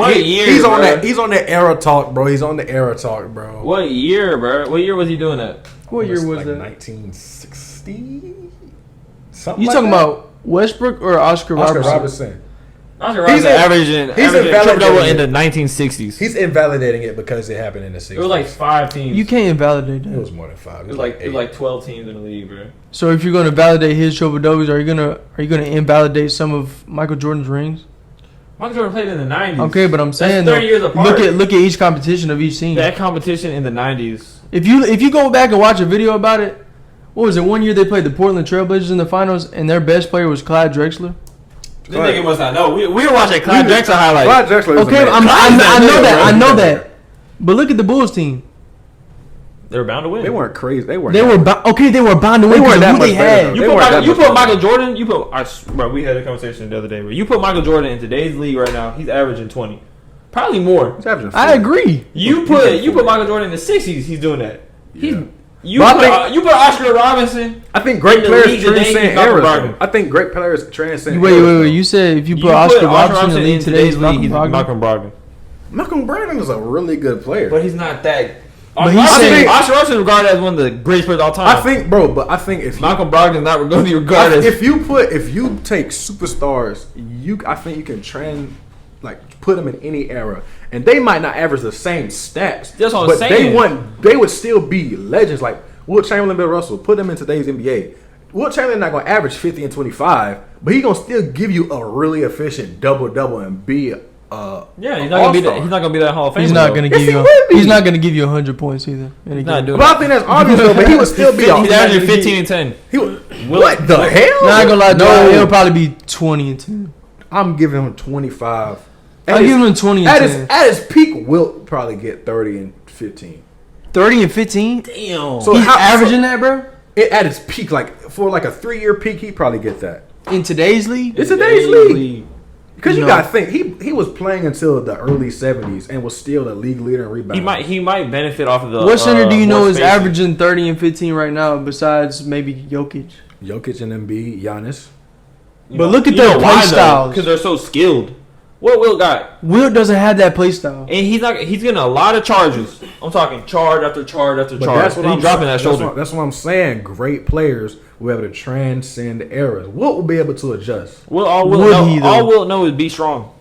on that era talk, bro. He's on the era talk, bro. What year, bro? What year was he doing that? What year was that? 1960. Something. You talking about Westbrook or Oscar Robinson? Oscar Robinson averaging triple-double in the 1960s. He's invalidating it because it happened in the 60s. It was like 5 teams. You can't invalidate that. It was more than 5. It was like 12 teams in the league, bro. So if you're gonna validate his triple doubles, are you gonna invalidate some of Michael Jordan's rings? Michael Jordan played in the 90s. Okay, but I'm saying that's 30 years apart. Look at each competition of each team. That competition in the 90s. If you go back and watch a video about it, what was it? One year they played the Portland Trailblazers in the finals, and their best player was Clyde Drexler. This nigga must not know. We were watching Clyde Drexler highlights. Clyde Drexler is okay, I know that. But look at the Bulls team. They were bound to win. They weren't crazy. They were bound to win because of who they had. You put Michael Jordan. Bro, we had a conversation the other day. Bro, you put Michael Jordan in today's league right now. He's averaging 20, probably more. He's averaging 40. I agree. You put Michael Jordan in the 60s. He's doing that. You put Oscar Robinson. I think great players transcend eras. I think great players transcend. Wait. You said if you put Oscar Robinson in today's league, he's Malcolm Brogdon. Malcolm Brogdon is a really good player, but he's not that. But Oscar Robinson is regarded as one of the greatest players of all time. I think if Malcolm Brogdon is not going to be regarded as. If you take superstars, I think you can put them in any era, and they might not average the same stats. That's what I'm saying. They would still be legends. Like Wilt Chamberlain, Bill Russell. Put them in today's NBA. Wilt Chamberlain not going to average 50 and 25, but he's going to still give you a really efficient double and be he's not going to be that Hall of Famer. He's not going to give you. He's not going to give you 100 points either. He's not doing. But I think that's obvious though. But he would still be. He's averaging 15 and 10. What the hell? Not gonna lie, no. He'll probably be 20 and 10. I'm giving him 25. I'll give him 20 and 10. At his peak, Wilt probably get 30 and 15. 30 and 15? Damn. So he's averaging that, bro? At his peak, for a 3-year peak, he probably get that. In today's league? It's today's league. Because you gotta think, he was playing until the early 70s and was still the league leader in rebounding. He might benefit off of the. What center do you know is averaging 30 and 15 right now besides maybe Jokic? Jokic and Embiid, Giannis. But look at their play styles. Because they're so skilled. What Wilt got? Wilt doesn't have that play style. And he's getting a lot of charges. I'm talking charge after charge after charge. That's what he's dropping that shoulder. That's what I'm saying. Great players will be able to transcend eras. Wilt will be able to adjust. All Wilt know is be strong.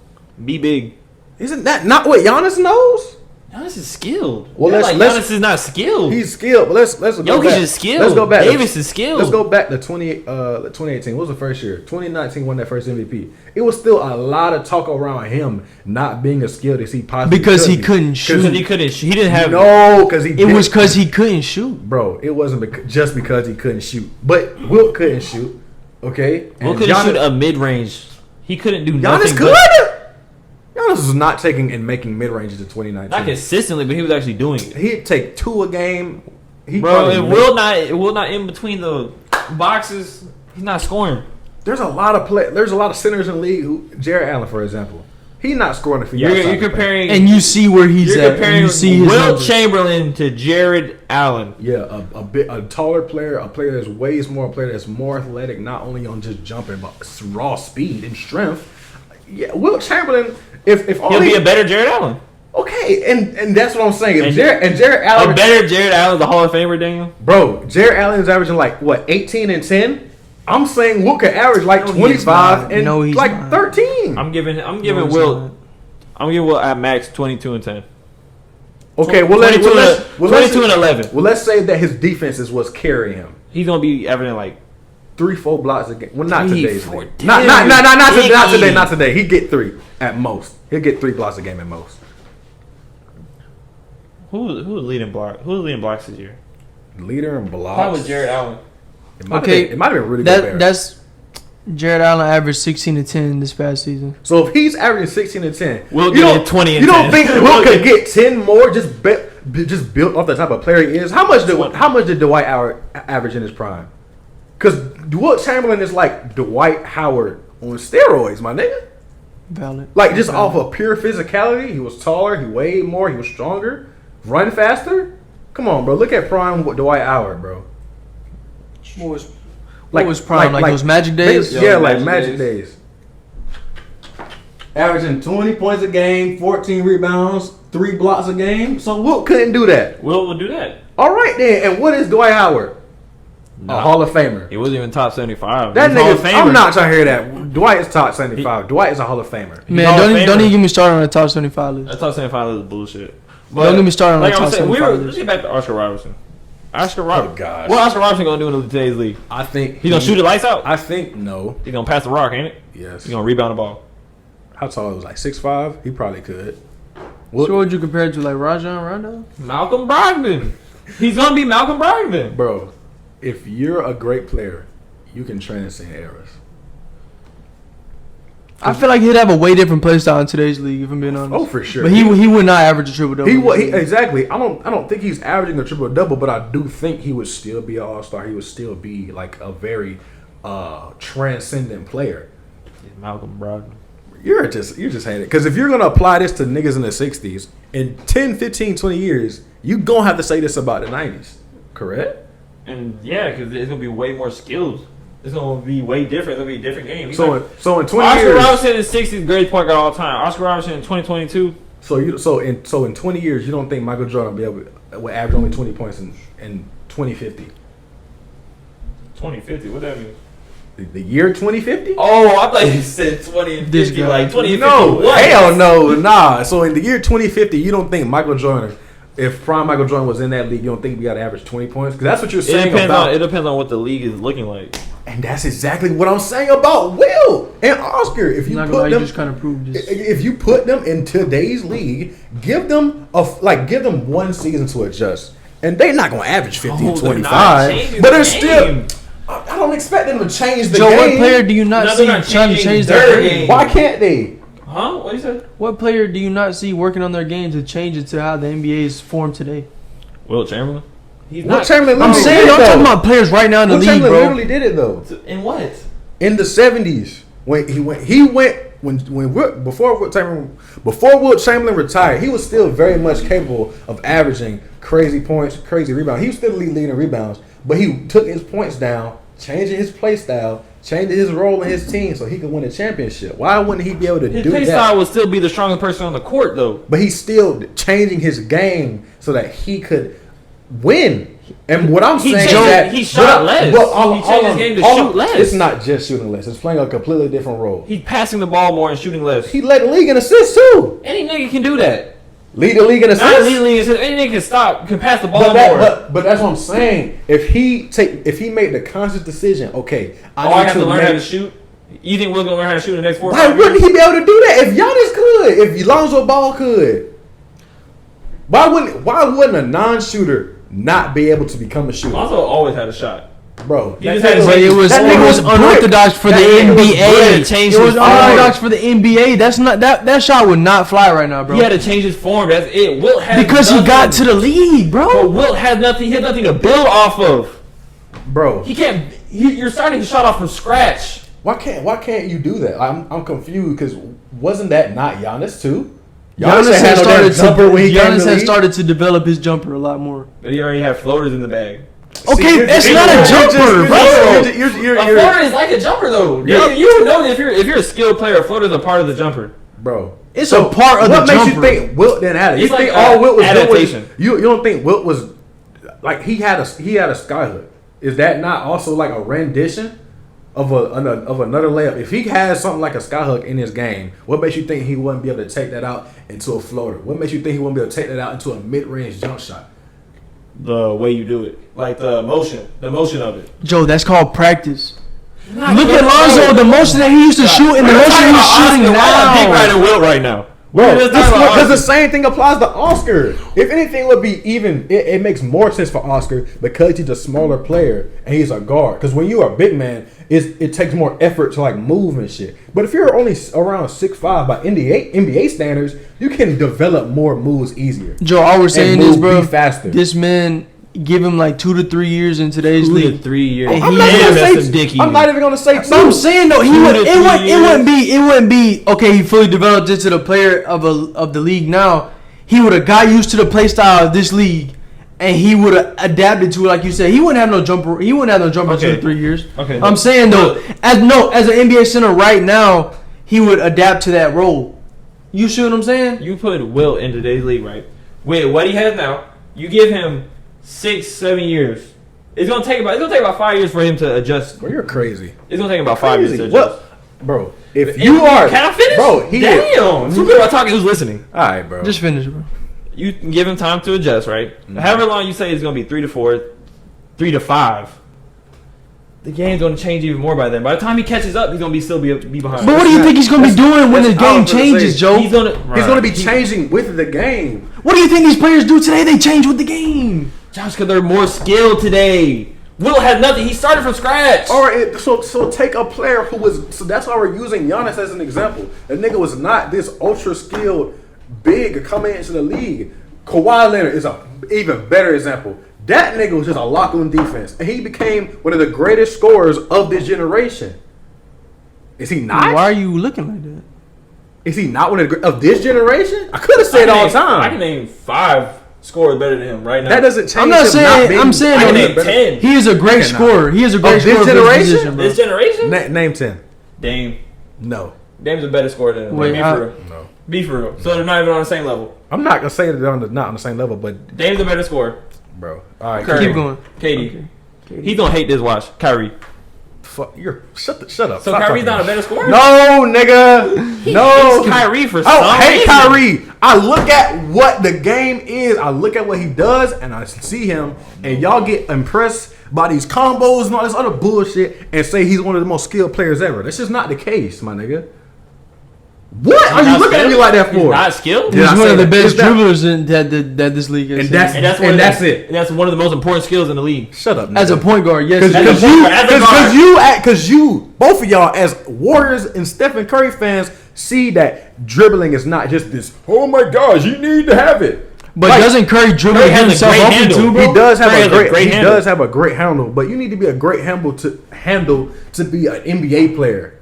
Be big. Isn't that not what Giannis knows? Giannis is skilled. Well, Giannis is not skilled. He's skilled, but let's go Jokic back. is skilled. Let's go back. Davis is skilled. Let's go back to 2018. What was the first year? 2019 won that first MVP. It was still a lot of talk around him not being as skilled as he possibly Because he be. couldn't shoot. Because he couldn't. He didn't have. No, because It was because he couldn't shoot. Bro, it wasn't just because he couldn't shoot, but Wilt couldn't shoot. Okay, Will couldn't shoot a mid range. He couldn't do nothing. Giannis could. Giannis was not taking and making mid ranges in 2019. Not consistently, but he was actually doing it. He'd take 2 a game. Bro, it will not in between the boxes. He's not scoring. There's a lot of centers in the league. Jared Allen, for example, he's not scoring if You're comparing, and you see where he's you're at. comparing You see his Will numbers. Chamberlain to Jared Allen. Yeah, a taller player, a player that's weighs more, a player that's more athletic, not only on just jumping, but raw speed and strength. Yeah, Will Chamberlain, if He'll be a better Jared Allen. Okay, and that's what I'm saying. If Jared Allen, a better Jared Allen, the Hall of Famer, Daniel. Bro, Jared Allen is averaging like what 18 and 10. I'm saying Will could average like 25 and like 13. I'm giving Will. I'm giving Will at max 22 and 10. Okay, 22 and 11. Well, let's say that his defense is what's carrying him. He's gonna be averaging like 3-4 blocks a game. Well, not 3, today's 4, league. 10. Not today. He get 3 at most. He'll get 3 blocks a game at most. Who's leading blocks this year? Leader in blocks. Probably was Jared Allen. It might have been really good. That's Jared Allen averaged 16 to 10 this past season. So if he's averaging 16 and 10, Will get 20 and 10. You don't think Will could get 10 more just built off the type of player he is? How much did Dwight Howard average in his prime? Because Wilt Chamberlain is like Dwight Howard on steroids, my nigga. Valid. Like just off of pure physicality, he was taller, he weighed more, he was stronger, run faster. Come on, bro. Look at prime Dwight Howard, bro. What was prime? Like those Magic days? Yeah, like Magic days. Averaging 20 points a game, 14 rebounds, 3 blocks a game. So Wilt couldn't do that. Will will do that. All right then. And what is Dwight Howard? A Hall of Famer. He wasn't even top 75. That nigga, I'm not trying to hear that. Dwight is top 75. Dwight is a Hall of Famer. Man, don't even get me started on the top 75 list. That top 75 list is bullshit. But don't get me started on like the top 75 list. Let's get back to Oscar Robertson. Oscar Robertson. Oh, gosh. What Oscar Robertson gonna do in today's league? I think He's gonna shoot the lights out. I think no. He's gonna pass the rock, ain't it? Yes. He's gonna rebound the ball. How tall he was? Like 6'5"? He probably could. So what would you compare it to, like Rajon Rondo? Malcolm Brogdon. He's gonna be Malcolm Brogdon. Bro, if you're a great player, you can transcend eras. I feel like he'd have a way different play style in today's league, if I'm being honest. Oh, for sure. But he would not average a triple double. Exactly. I don't think he's averaging a triple double, but I do think he would still be an all-star. He would still be like a very transcendent player. Malcolm Brogdon. You're just hating it. Because if you're gonna apply this to niggas in the 60s, in 10, 15, 20 years, you gonna have to say this about the 90s. Correct? And yeah, because it's gonna be way more skills. It's gonna be way different. It's gonna be a different game. So in 20 Oscar years, Robertson is 60th greatest point guard of all time. Oscar Robertson in 2022. So in 20 years, you don't think Michael Jordan will average only 20 points in 2050? 2050. What that mean? The year 2050? Oh, I thought you said 20 and 50. Like 20 and 50. No, what? hell no, nah. So in the year 2050, you don't think Michael Jordan, if prime Michael Jordan was in that league, you don't think we got to average 20 points? Because that's what you're saying It depends on what the league is looking like. And that's exactly what I'm saying about Will and Oscar. If you put them, just kind of proved this. If you put them in today's league, give them one season to adjust, and they're not gonna average 50 and 25. But they're still. I don't expect them to change the game. Joe, what player do you not see trying to change their game? Why can't they? Huh? What you said? What player do you not see working on their game to change it to how the NBA is formed today? Will Chamberlain. I'm saying, I'm talking about players right now in the league, bro. Literally did it though. In what? In the 70s, when before Wilt Chamberlain retired, he was still very much capable of averaging crazy points, crazy rebounds. He was still leading rebounds, but he took his points down, changing his play style, changing his role in his team so he could win a championship. Why wouldn't he be able to do that? His play style would still be the strongest person on the court, though. But he's still changing his game so that he could win. And what I'm saying is that he shot less. He changed his game to shoot less. It's not just shooting less. It's playing a completely different role. He's passing the ball more and shooting less. He led the league in assists too. Any nigga can do that. Lead the league in Not assists. lead the league. Any nigga can pass the ball more. But that's what I'm saying. If he made the conscious decision, okay, I have to learn how to shoot. You think Will's gonna learn how to shoot in the next 4 or 5 why years? wouldn't he be able to do that? If Giannis could, if Lonzo Ball could, why wouldn't a non-shooter not be able to become a shooter? Lonzo always had a shot. Bro, He just had to But it was unorthodox for the NBA. It was unorthodox for the NBA. That's not that shot would not fly right now, bro. He had to change his form. That's it. Wilt has Because he got to the league, But bro. Wilt has nothing. He has nothing to build off of. bro. He can't. You're starting to shot off from scratch. Why can't you do that? I'm confused because wasn't that not Giannis too? Giannis had had started to develop his jumper a lot more. But he already had floaters in the bag. Okay, that's not a jumper, bro. A floater is like a jumper, though. You would know that if you're a skilled player, a floater is a part of the jumper. Bro. It's a part of the jumper. What makes you think Wilt didn't have it? You It's think like all Wilt was adaptation. doing? You don't think Wilt was like he had a skyhook? Is that not also like a rendition of another layup? If he has something like a skyhook in his game, what makes you think he wouldn't be able to take that out into a floater? What makes you think he wouldn't be able to take that out into a mid-range jump shot? The way you do it, like the motion of it. Joe, that's called practice. Look at Lonzo, the motion that he used to shoot and the motion he's shooting now. Big right Wilt right now. Bro, because the same thing applies to Oscar. If anything would be even, it makes more sense for Oscar because he's a smaller player and he's a guard. Because when you're a big man, it takes more effort to like move and shit. But if you're only around 6'5" by NBA standards, you can develop more moves easier. Joe, all we're saying and is, move bro, faster. this man, give him like 2 to 3 years in today's 2 league. to 3 years. And I'm not even gonna say two. But I'm saying though, it wouldn't be okay. He fully developed into the player of the league now. He would have got used to the play style of this league, and he would have adapted to it. Like you said, he wouldn't have no jumper. He wouldn't have no jumper in 2 to 3 years. Okay. I'm saying though, as an NBA center right now, he would adapt to that role. You see what I'm saying? You put Wilt in today's league, right? With what he has now, you give him 6-7 years. It's gonna take about 5 years for him to adjust. Bro, you're crazy. It's gonna take about 5 years to adjust. What? Bro, if you are, can I finish? Bro, Damn. Too good about talking. Who's listening? All right, bro. Just finish, bro. You can give him time to adjust, right? Mm-hmm. However long you say it's gonna be 3 to 4, 3 to 5. The game's gonna change even more by then. By the time he catches up, he's gonna be behind. But what do you think he's gonna be doing when the that's all game I'm gonna changes, say. Joe? He's gonna be changing with the game. What do you think these players do today? They change with the game. Josh, because they're more skilled today. Wilt had nothing. He started from scratch. All right, so take a player who was. So that's why we're using Giannis as an example. The nigga was not this ultra skilled big coming into the league. Kawhi Leonard is a even better example. That nigga was just a lock on defense, and he became one of the greatest scorers of this generation. Is he not? Why are you looking like that? Is he not one of this generation? I could have said all the time. I can name 5 scorers better than him right now. That doesn't change. I'm not him saying. not being, I'm saying I can though, name 10. he is a great Okay, scorer. He is a great Of this scorer for his generation? position, bro. This generation? Name 10. Dame. No. Dame's a better scorer than him. Wait, Be how- for real. No. Be for real. So they're not even on the same level. I'm not gonna say that they're not on the same level, but Dame's a better scorer. bro, all right, Curry. Keep going. KD. He's gonna hate this watch. Kyrie. shut up. So Stop Kyrie's talking not a to me. better scorer? No, nigga. No. Hates Kyrie for I some don't hate reason. Kyrie. I look at what the game is. I look at what he does, and I see him. And y'all get impressed by these combos and all this other bullshit, and say he's one of the most skilled players ever. That's just not the case, my nigga. What are you looking at me like that for? He's not skilled? Did He's I one say of the that? best Is that- dribblers that this league has. And seen. that's it. And that's one of the most important skills in the league. Shut up, As a nigga. point guard, yes. Because you, both of y'all, as Warriors and Stephen Curry fans, see that dribbling is not just this. Oh my gosh, you need to have it. But Like, doesn't Curry dribble Curry has a himself great open handle. too, bro? He does have Curry a has a great. great He handle. does have a great handle, but you need to be a great handle to be an NBA player.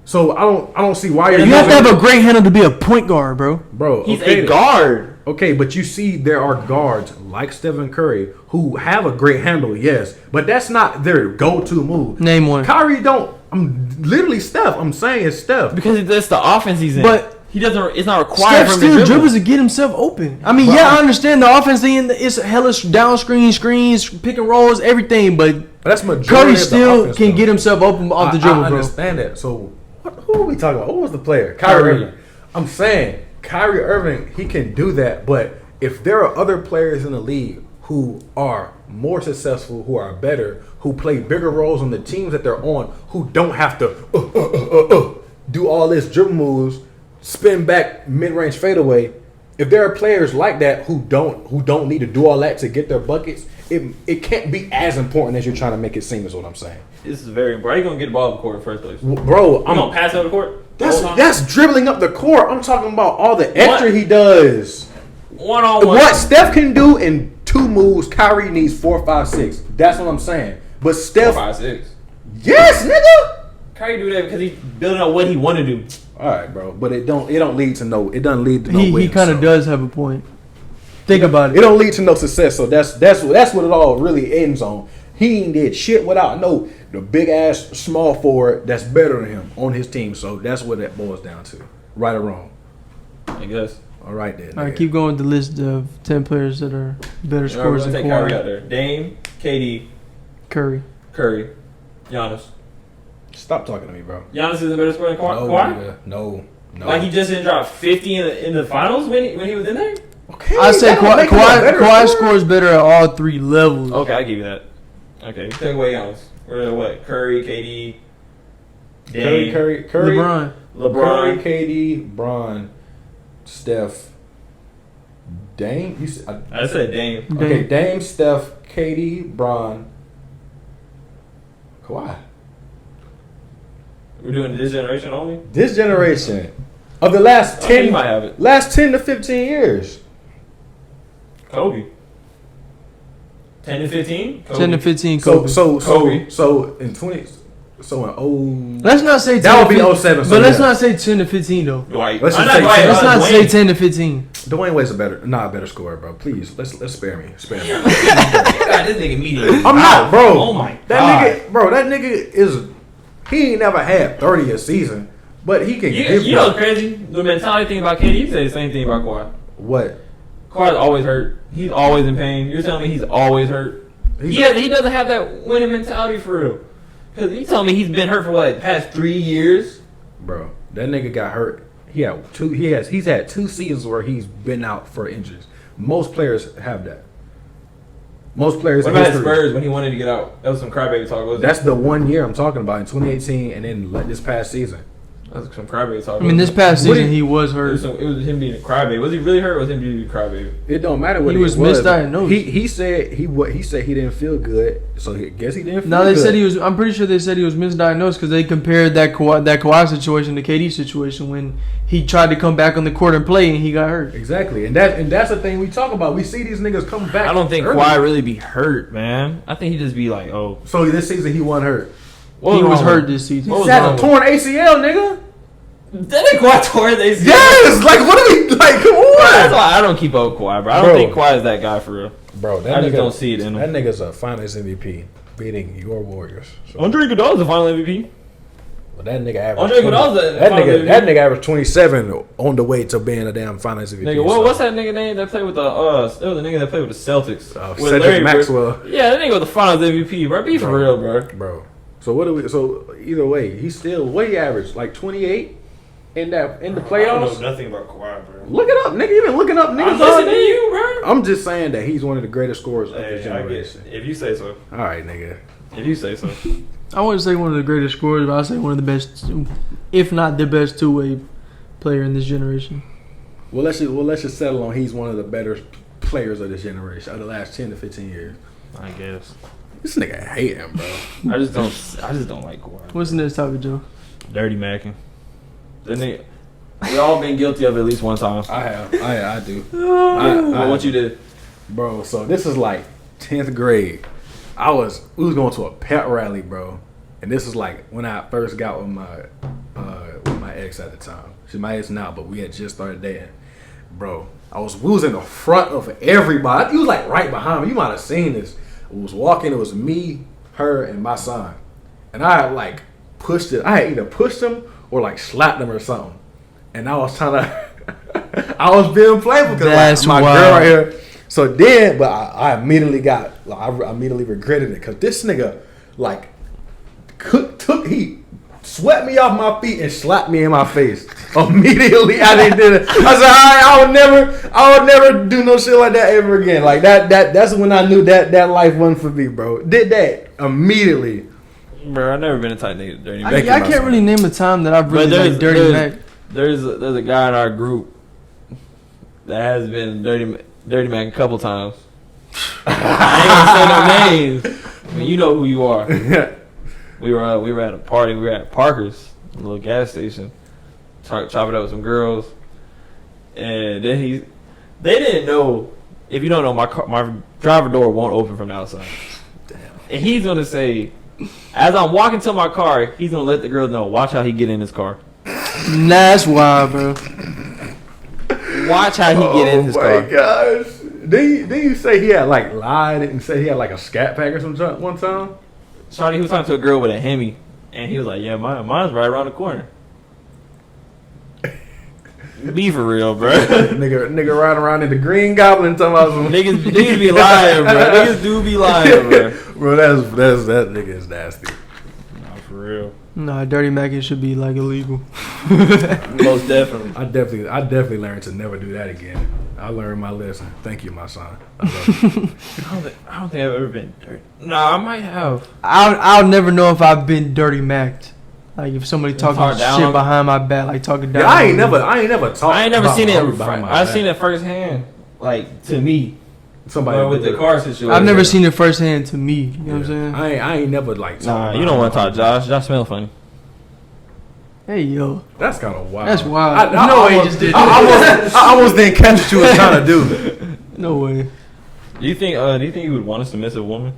So I don't see why You have to have a great handle to be a point guard, bro. bro. He's okay a then. guard. Okay, but you see, there are guards like Stephen Curry who have a great handle, yes, but that's not their go-to move. Name one. Kyrie don't. I'm literally Steph. I'm saying it's Steph. Because that's the offense he's in. But he doesn't. It's not required Steph for him to still dribble. dribbles to get himself open. I mean, Bro. yeah, I understand the offense thing. It's hellish down screens, pick and rolls, everything. But That's majority Curry of the still offense, can though. get himself open off the dribble, I bro. understand that. So who are we talking about? Who was the player? Kyrie. Kyrie. I'm saying Kyrie Irving, he can do that, but if there are other players in the league who are more successful, who are better, who play bigger roles on the teams that they're on, who don't have to do all this dribble moves, spin back mid-range fadeaway. If there are players like that who don't need to do all that to get their buckets, it can't be as important as you're trying to make it seem. Is what I'm saying. This is very important. How you gonna get the ball up the court in the first place? Bro, I'm gonna pass it up the court. That's dribbling up the court. I'm talking about all the extra he does. One-on-one. What Steph can do in 2 moves, Kyrie needs 4, 5, 6. That's what I'm saying. But Steph, 4, 5, 6. yes, nigga. Kyrie do that because he's building on what he want to do. All right, bro. But it don't lead to no. It doesn't lead to no. He kind of does have a point. Think about it. It don't lead to no success. So that's what it all really ends on. He ain't did shit without the big ass small forward that's better than him on his team. So that's what that boils down to. Right or wrong? I guess. All right then. All right, keep going with the list of 10 players that are better scorers than take Kyrie out Kawhi. there. Dame, KD, Curry. Giannis. Stop talking to me, bro. Giannis is a better scorer than No, Kawhi? nigga. No. Like he just didn't drop 50 in the finals when he was in there? Okay. I say that don't make him a better Kawhi scorer. scores better at all 3 levels. Okay, I give you that. Okay, take away Giannis. We're what? Curry, KD, Dame, Curry, LeBron. Curry, KD, Bron, Steph, Dame. I said Dame. Okay, Dame, Steph, KD, Bron, Kawhi. We're doing this generation only? This generation of the last I think 10, you might have it. last 10 to 15 years. Kobe. 10 to 15? 10 to 15 Kobe. Kobe. So in 20, so in Let's not say 10 that would to be 15, 07. So but let's yeah. not say 10 to 15 though. Dwight. Let's just I'm say not Dwight. Let's not Dwayne. say 10 to 15. Dwayne Wade's a better scorer, bro. Please, let's spare me. Spare me. You got this nigga immediately. I'm not, bro. Oh my God. That nigga is. He ain't never had 30 a season, but he can give You know what's crazy? The mentality thing about KD, you say the same thing about Kawhi. what? Kawhi's always hurt. He's always in pain. You're telling me he's always hurt? He doesn't have that winning mentality for real. Because you telling me he's been hurt for what, the past 3 years? Bro, that nigga got hurt. He's had 2 seasons where he's been out for injuries. Most players have that. Most players. What about Spurs when he wanted to get out? That was some crybaby talk, wasn't it? That's the 1 year I'm talking about in 2018, and then this past season. That was some crybaby talk. I mean, this past What season do he was It hurt. was him being a crybaby. Was he really hurt or was him being a crybaby? It don't matter what He was misdiagnosed. He said he said he didn't feel good, so I guess he didn't feel No, they good. said he was. I'm pretty sure they said he was misdiagnosed because they compared that Kawhi situation to KD situation when he tried to come back on the court and play and he got hurt. Exactly, and that's the thing we talk about. We see these niggas come back. I don't think early. Kawhi really be hurt, man. I think he just be like, oh. So this season he wasn't hurt. He was hurt this season. What He was had wrong a with torn ACL, nigga. That ain't Kawhi tore his ACL. Yes, like what are we like? Come That's on, why I don't keep up with Kawhi, bro. I don't think Kawhi is that guy for real. bro. I just don't see it in him. That nigga's a Finals MVP, beating your Warriors. So, Andre Iguodala's the final MVP. but that nigga averaged. Andre Iguodala's a that Finals nigga. MVP. That nigga averaged 27 on the way to being a damn Finals MVP. Nigga, what's that nigga name that played with the it was the nigga that played with the Celtics. With Cedric Larry Bird. Maxwell, Yeah, that nigga was the finals MVP, bro. Be for real, bro. bro. So what do we? So either way, he's still what he averaged like 28 in the playoffs. nothing about Kawhi, bro. Look it up, nigga. You been looking up niggas I'm all listening to day. you, bro. I'm just saying that he's one of the greatest scorers of his Hey, I generation. get if you say so. All right, nigga. If you say so. I wouldn't say one of the greatest scorers, but I'd say one of the best, if not the best, two-way player in this generation. Well, let's just settle on he's one of the better players of this generation of the last 10 to 15 years. I guess. This nigga hate him, bro. I just don't like Kawhi. What's the next topic, Joe? Dirty Mackin. We all been guilty of it at least one time. I have. I do. What you did? Bro, so this is like 10th grade. We was going to a pet rally, bro. And this is like when I first got with my ex at the time. She's my ex now, but we had just started dating. Bro, we was in the front of everybody. He was like right behind me. You might have seen this. We was walking, it was me, her, and my son. And I had like pushed it. I had either pushed him or like slapped him or something. And I was trying to I was being playful because like, my girl right here. So then, but I immediately I immediately regretted it because this nigga like he swept me off my feet and slapped me in my face. Immediately, I didn't do it. I said, all right, I would never do no shit like that ever again. Like that's when I knew that life wasn't for me, bro. Did that immediately. Bro, I've never been a tight nigga dirty Mac. I can't really name a time that I've really like dirty Mac. There's a guy in our group that has been dirty Mac a couple times. I ain't gonna say no names, but you know who you are. We were at a party. We were at Parker's, a little gas station, chopping up with some girls, and then they didn't know. If you don't know, my driver door won't open from the outside. Damn. And he's gonna say, as I'm walking to my car, he's gonna let the girl know. Watch how he get in his car. Nah, that's wild, bro. Watch how he get in his car. Oh my gosh! Did you say he had like lied and said he had like a scat pack or something one time? Shawty, he was talking to a girl with a Hemi, and he was like, "Yeah, mine's right around the corner." Be for real, bro. nigga riding around in the Green Goblin talking about some niggas be lying, bro. Niggas do be lying, bro. Bro, that nigga is nasty. Nah, for real. Nah, dirty Mac should be like illegal. Most definitely. I definitely learned to never do that again. I learned my lesson. Thank you, my son. I love you. I don't think I've ever been dirty. Nah, I might have. I'll never know if I've been dirty Mac'd. Like if somebody talking shit behind my back, like talking down. Yeah, I ain't never talked. I ain't never seen it. I've seen it firsthand. Like to me, somebody with the car situation. I've never seen it firsthand to me. You know what I'm saying? I ain't never like. Nah, you don't want to talk, Josh. Josh smell funny. Hey yo, that's kind of wild. That's wild. I just did. I almost didn't catch what you was trying to do. No way. Do you think you would want a submissive woman?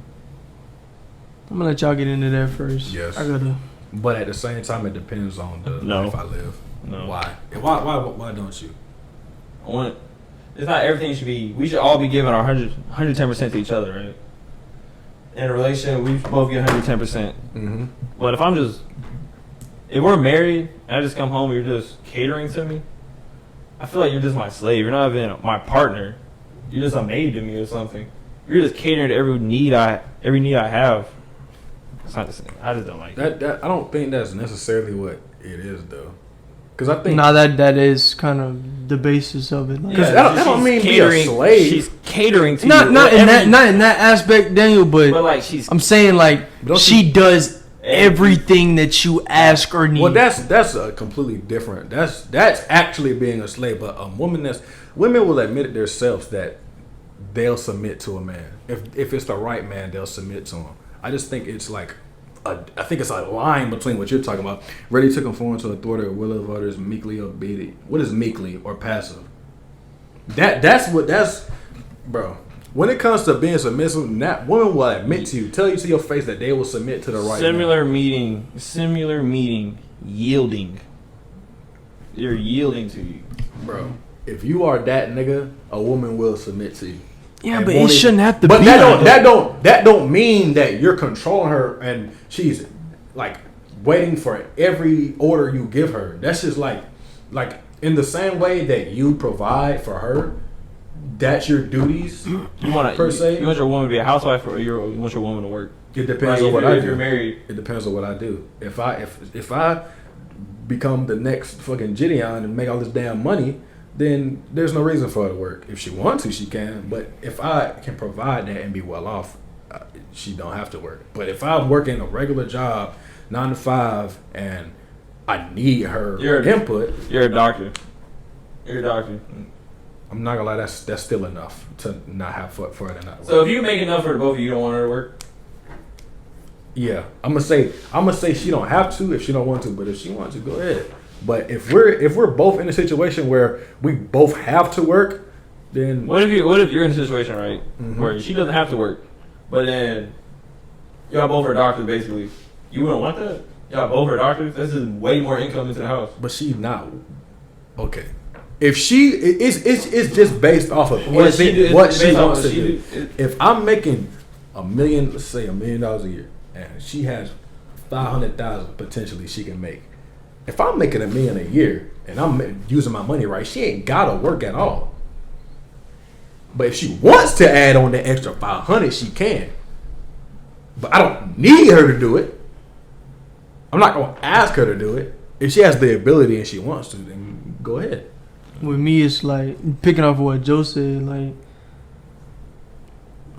I'm gonna let y'all get into that first. Yes. I gotta. But at the same time, it depends on the life I live. No. Why? Why don't you? It's not everything should be. We should all be giving our 110% to each other, right? In a relationship, we both get 110%. Mm-hmm. But if we're married and I just come home, you're just catering to me. I feel like you're just my slave. You're not even my partner. You're just a maid to me or something. You're just catering to every need I have. It's not the same. I just don't like that. I don't think that's necessarily what it is, though. Because I think that is kind of the basis of it. Because that don't mean catering, be a slave. She's catering to not you. Not in that aspect, Daniel. But like I'm saying like she does everything that you ask or need. Well, that's a completely different. That's actually being a slave. But women will admit it themselves that they'll submit to a man. If it's the right man, they'll submit to him. I just think it's like I think it's a line between what you're talking about. Ready to conform to authority or will of others, meekly obedient. What is meekly or passive? That's bro. When it comes to being submissive, that woman will admit to you, tell you to your face that they will submit to the right similar man. meaning, yielding. They're yielding to you. Bro, if you are that nigga, a woman will submit to you. Yeah, but it shouldn't have to be. But that don't mean that you're controlling her and she's like waiting for every order you give her. That's just like in the same way that you provide for her, that's your duties. You want your woman to be a housewife or you want your woman to work? It depends on what I do. If you're married, it depends on what I do. If I become the next fucking Gideon and make all this damn money, then there's no reason for her to work. If she wants to, she can. But if I can provide that and be well off, she don't have to work. But if I'm working a regular job, 9 to 5, and I need her input, you're a doctor. I'm not gonna lie, that's still enough to not have for her to not work. So if you make enough for the both of you, don't want her to work? Yeah, I'm gonna say she don't have to if she don't want to, but if she wants to, go ahead. But if we're both in a situation where we both have to work, then what if you're in a situation, right, where she doesn't have to work, but then y'all both are doctors basically? You wouldn't want that? Y'all both are doctors? This is way more income into the house. But she's not okay. If she it's just based off of what she wants to do. If I'm making let's say $1 million a year, and she has $500,000 potentially she can make. If I'm making $1 million a year and I'm using my money right, she ain't gotta work at all. But if she wants to add on the extra $500, she can. But I don't need her to do it. I'm not gonna ask her to do it. If she has the ability and she wants to, then go ahead. With me, it's like picking off what Joe said.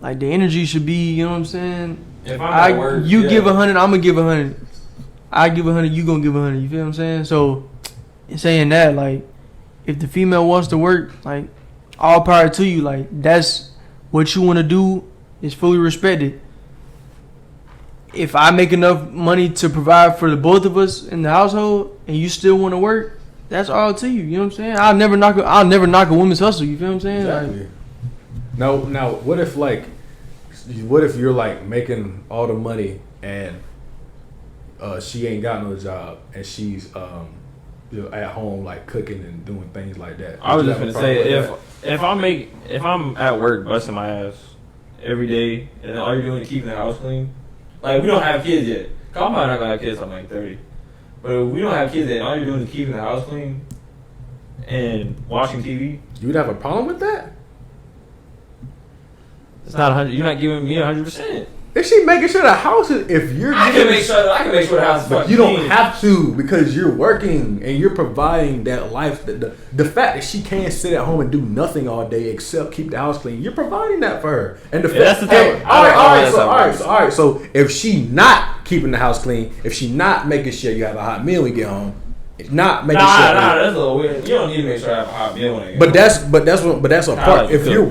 Like the energy should be. You know what I'm saying? If I'm at work, you give 100, I'm gonna give 100. I give 100, you gonna give 100. You feel what I'm saying? So, in saying that, like, if the female wants to work, like, all power to you. Like, that's what you want to do is fully respected. If I make enough money to provide for the both of us in the household, and you still want to work, that's all to you. You know what I'm saying? I'll never knock a woman's hustle. You feel what I'm saying? Exactly. Like, Now, what if you're like making all the money and she ain't got no job and she's at home like cooking and doing things like that? I was just gonna say if I'm at work busting my ass every day and all you're doing is keeping the house clean. Like, we don't have kids yet. I'm probably not gonna have kids till I'm like 30. But if we don't have kids yet and all you're doing is keeping the house clean and watching TV, you'd have a problem with that? it's not 100. You're not giving me 100%. If she making sure the house is, if you're, I can make sure the house is but fucking you don't clean. have to because you're working and you're providing that life. The fact that she can't sit at home and do nothing all day except keep the house clean, you're providing that for her. And the that's fact, the thing. all right. So if she not keeping the house clean, if she not making sure you have a hot meal when you get home, not making sure. That's a little weird. You don't need to make sure I have a hot meal when I get home. But that's a part. Like If you're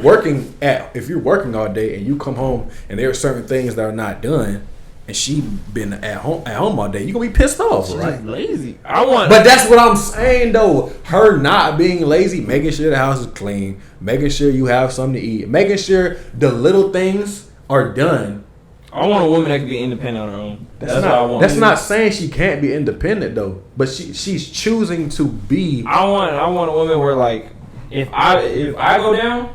working all day and you come home and there are certain things that are not done, and she been at home all day, you gonna be pissed off, right? She's lazy. But that's what I'm saying though. Her not being lazy, making sure the house is clean, making sure you have something to eat, making sure the little things are done. I want a woman that can be independent on her own. That's what I want. That's not saying she can't be independent though, but she's choosing to be. I want a woman where, like, if I go down,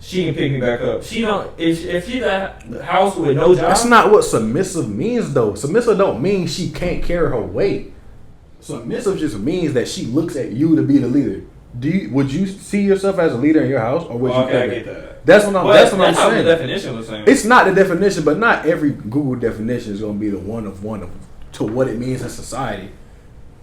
she can pick me back up. She don't if she's at the house with no job. That's not what submissive means though. Submissive don't mean she can't carry her weight. Submissive just means that she looks at you to be the leader. Would you see yourself as a leader in your house, or would you? Okay, I get that. That's what I'm saying. The definition was saying. It's not the definition, but not every Google definition is going to be the one of to what it means in society.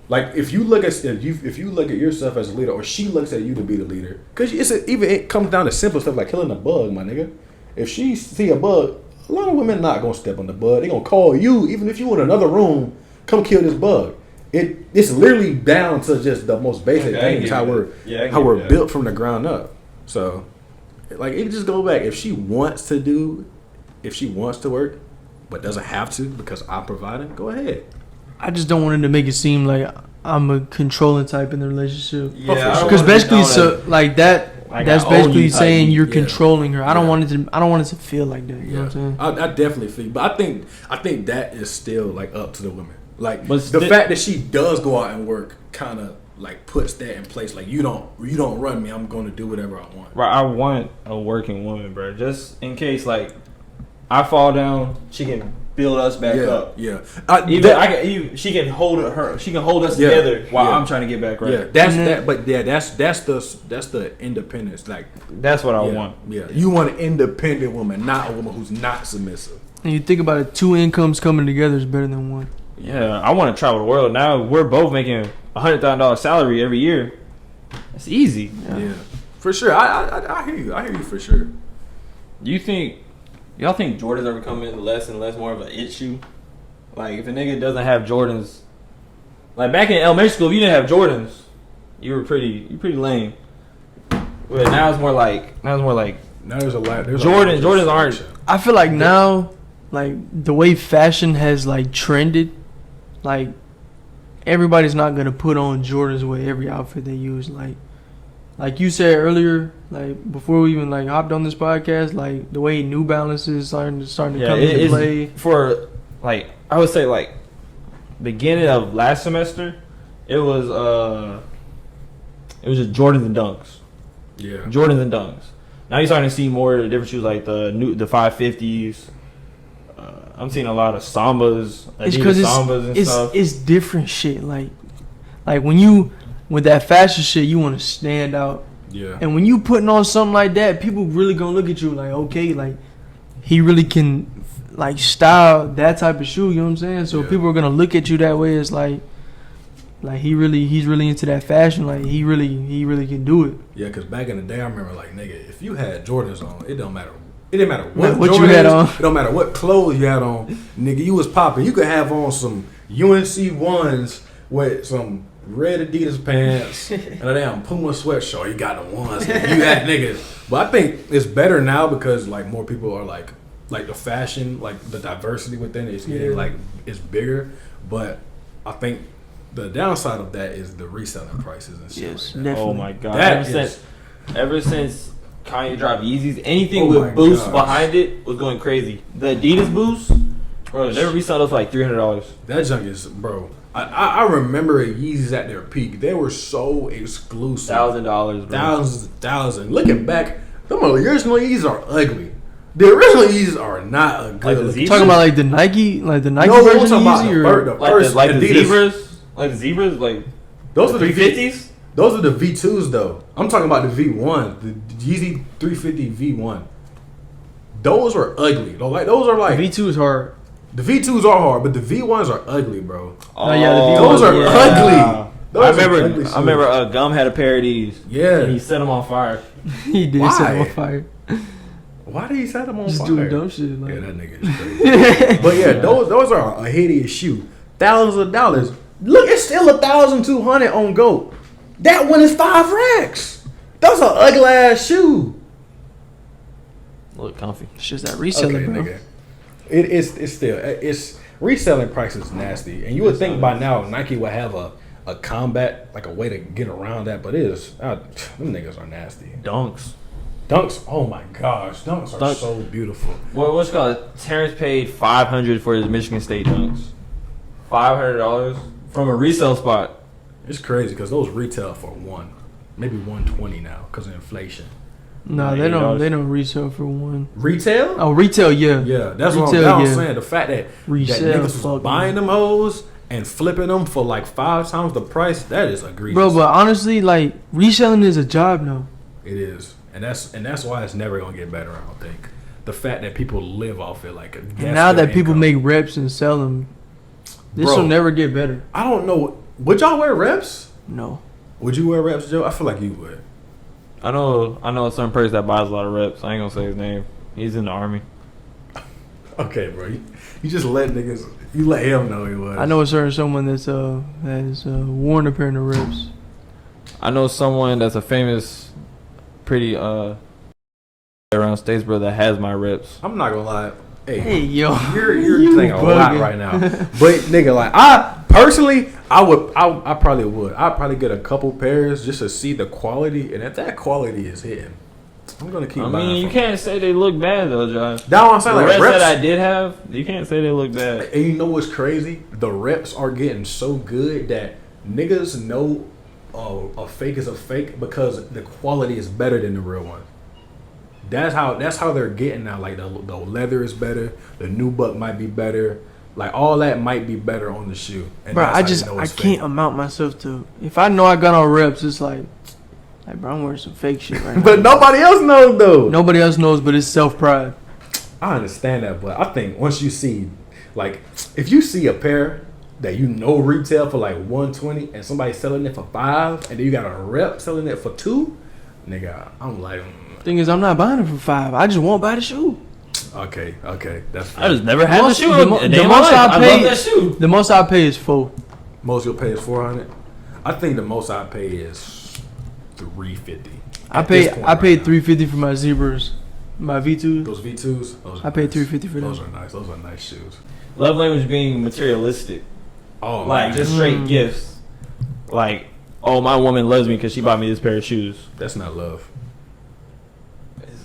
Like if you look at yourself as a leader, or she looks at you to be the leader, because it comes down to simple stuff like killing a bug, my nigga. If she see a bug, a lot of women not gonna step on the bug. They gonna call you, even if you in another room, come kill this bug. It's literally down to just the most basic things, how we're built from the ground up. So, like, it just go back. If she wants to work, but doesn't have to because I'm providing, go ahead. I just don't want it to make it seem like I'm a controlling type in the relationship. Yeah, because basically, that's basically saying you're Yeah. controlling her. I don't want it to feel like that. You know what I'm saying? I definitely feel, but I think that is still like up to the women. Like But the fact that she does go out and work kind of like puts that in place. Like you don't run me. I'm going to do whatever I want. Right, I want a working woman, bro. Just in case, like, I fall down, she can build us back up. Yeah, she can hold us together while I'm trying to get back right. Yeah, that's the independence. Like that's what I want. Yeah, you want an independent woman, not a woman who's not submissive. And you think about it, 2 incomes coming together is better than one. Yeah, I want to travel the world. Now we're both making $100,000 salary every year. It's easy. Yeah, for sure. I hear you. I hear you for sure. Y'all think Jordans are becoming less and less more of an issue? Like, if a nigga doesn't have Jordans, like back in elementary school, if you didn't have Jordans, you pretty lame. But now it's more like Now there's a lot. Jordans aren't. I feel like now, like the way fashion has like trended, like everybody's not gonna put on Jordans with every outfit they use. Like you said earlier, like before we even like hopped on this podcast, like the way New Balance is starting to come into play. For like, I would say like beginning of last semester, it was just Jordans and Dunks. Yeah, Jordans and Dunks. Now you're starting to see more of the different shoes, like the 550s. I'm seeing a lot of Sambas, Adidas Sambas and stuff. It's different shit. Like when you with that fashion shit, you want to stand out. Yeah. And when you putting on something like that, people really gonna look at you like, okay, like he really can like style that type of shoe. You know what I'm saying? So Yeah. people are gonna look at you that way. It's like he's really into that fashion. Like he really can do it. Yeah, because back in the day, I remember like nigga, if you had Jordans on, it don't matter. It didn't matter what you Jordans, had on. It don't matter what clothes you had on, nigga. You was popping. You could have on some UNC ones with some red Adidas pants and a damn Puma sweatshirt. You got the ones. You had niggas. But I think it's better now because like more people are like the fashion, like the diversity within it is getting like it's bigger. But I think the downside of that is the reselling prices and shit. Yes, like that. definitely. Oh my god! That Ever since Kanye dropped Yeezys, anything Oh my with boost gosh. behind it was going crazy. The Adidas boost, bro, they were reselling those for like $300. That junk is, bro. I remember Yeezys at their peak. They were so exclusive. $1,000, bro. Thousands. Looking back, them original Yeezys are ugly. The original Yeezys are not a good. Like the looking- Zebras? Talking about like the Nike no, version I'm of talking about Yeezy, or the Like first the, like the Adidas. zebras, like the zebras, like Those are the 350s. Those are the V2s though. I'm talking about the V1, the Yeezy 350 V1. Those are ugly. Those are like V2 is hard. the V2s are hard, but the V1s are ugly, bro. Oh, yeah, the V1s Those are yeah. ugly. Those I are remember. ugly I remember. Gum had a pair of these. Yeah. And he set them on fire. He did Why? set him on fire. Why did he set them on Just fire? doing dumb shit. Like. Yeah, that nigga is crazy. But yeah, those are a hideous shoe. Thousands of dollars. Look, it's still 1,200 on GOAT. That one is 5 racks. That's an ugly ass shoe. Look comfy. It's just that reselling, Okay, bro. nigga. It's still reselling price is nasty, and you would think by now Nike would have a combat, like a way to get around that, but it is them niggas are nasty. Dunks. Dunks, oh my gosh, dunks are so beautiful. What's it called? Terrence paid $500 for his Michigan State dunks. $500 from a resale spot. It's crazy because those retail for maybe 120 now because of inflation. No, they don't resell for one. Retail? Oh, retail, yeah. Yeah, that's what Retail, I'm yeah. saying. The fact that Resale, niggas was fuck buying man. them hoes and flipping them for like 5 times the price, that is egregious. Bro, but honestly, like reselling is a job now. It is, and that's why it's never gonna get better. I don't think the fact that people live off it, like And now their that people income. make reps and sell them, this Bro. will never get better. I don't know. Would y'all wear reps? No. Would you wear reps, Joe? I feel like you would. I know a certain person that buys a lot of reps. I ain't gonna say his name. He's in the army. Okay, bro. You just let niggas. You let him know he was. I know a certain someone that's has worn a pair of reps. I know someone that's a famous, pretty around Statesboro that has my reps. I'm not gonna lie. Hey yo, You're You saying a lot bugging. right now. But nigga, like I personally, I probably would. I'd probably get a couple pairs just to see the quality, and if that quality is hitting, I'm gonna keep I buying. mean, you from can't say they look bad though, Josh. That's what I'm saying. The Like reps reps, that I did have, you can't say they look bad. and you know what's crazy? The reps are getting so good that niggas know a fake is a fake because the quality is better than the real one. That's how they're getting now. Like the leather is better, the nubuck might be better, like all that might be better on the shoe. And bro, that's how you know I it's can't fake. amount myself to. If I know I got on reps, it's like bro, I'm wearing some fake shit right now. But nobody else knows though. Nobody else knows, but it's self pride. I understand that, but I think once you see, like, if you see a pair that you know retail for like 120 and somebody selling it for 5, and then you got a rep selling it for 2, nigga, I'm like, Thing is, I'm not buying it for 5. I just won't buy the shoe. okay, that's I just never had the most- shoe. the mo- a the day in my most life. I I paid- love that shoe. The most I pay is 4. most you'll pay is 400. I think the most I pay is 350. I At this paid point I paid right now. $350 for my zebras, my V2. Those V2s. Those are I paid nice. $350 for Those them. are nice. Those are nice shoes. Love language being materialistic, Oh, like man. just straight gifts. Like, oh, my woman loves me because she bought me this pair of shoes. That's not love.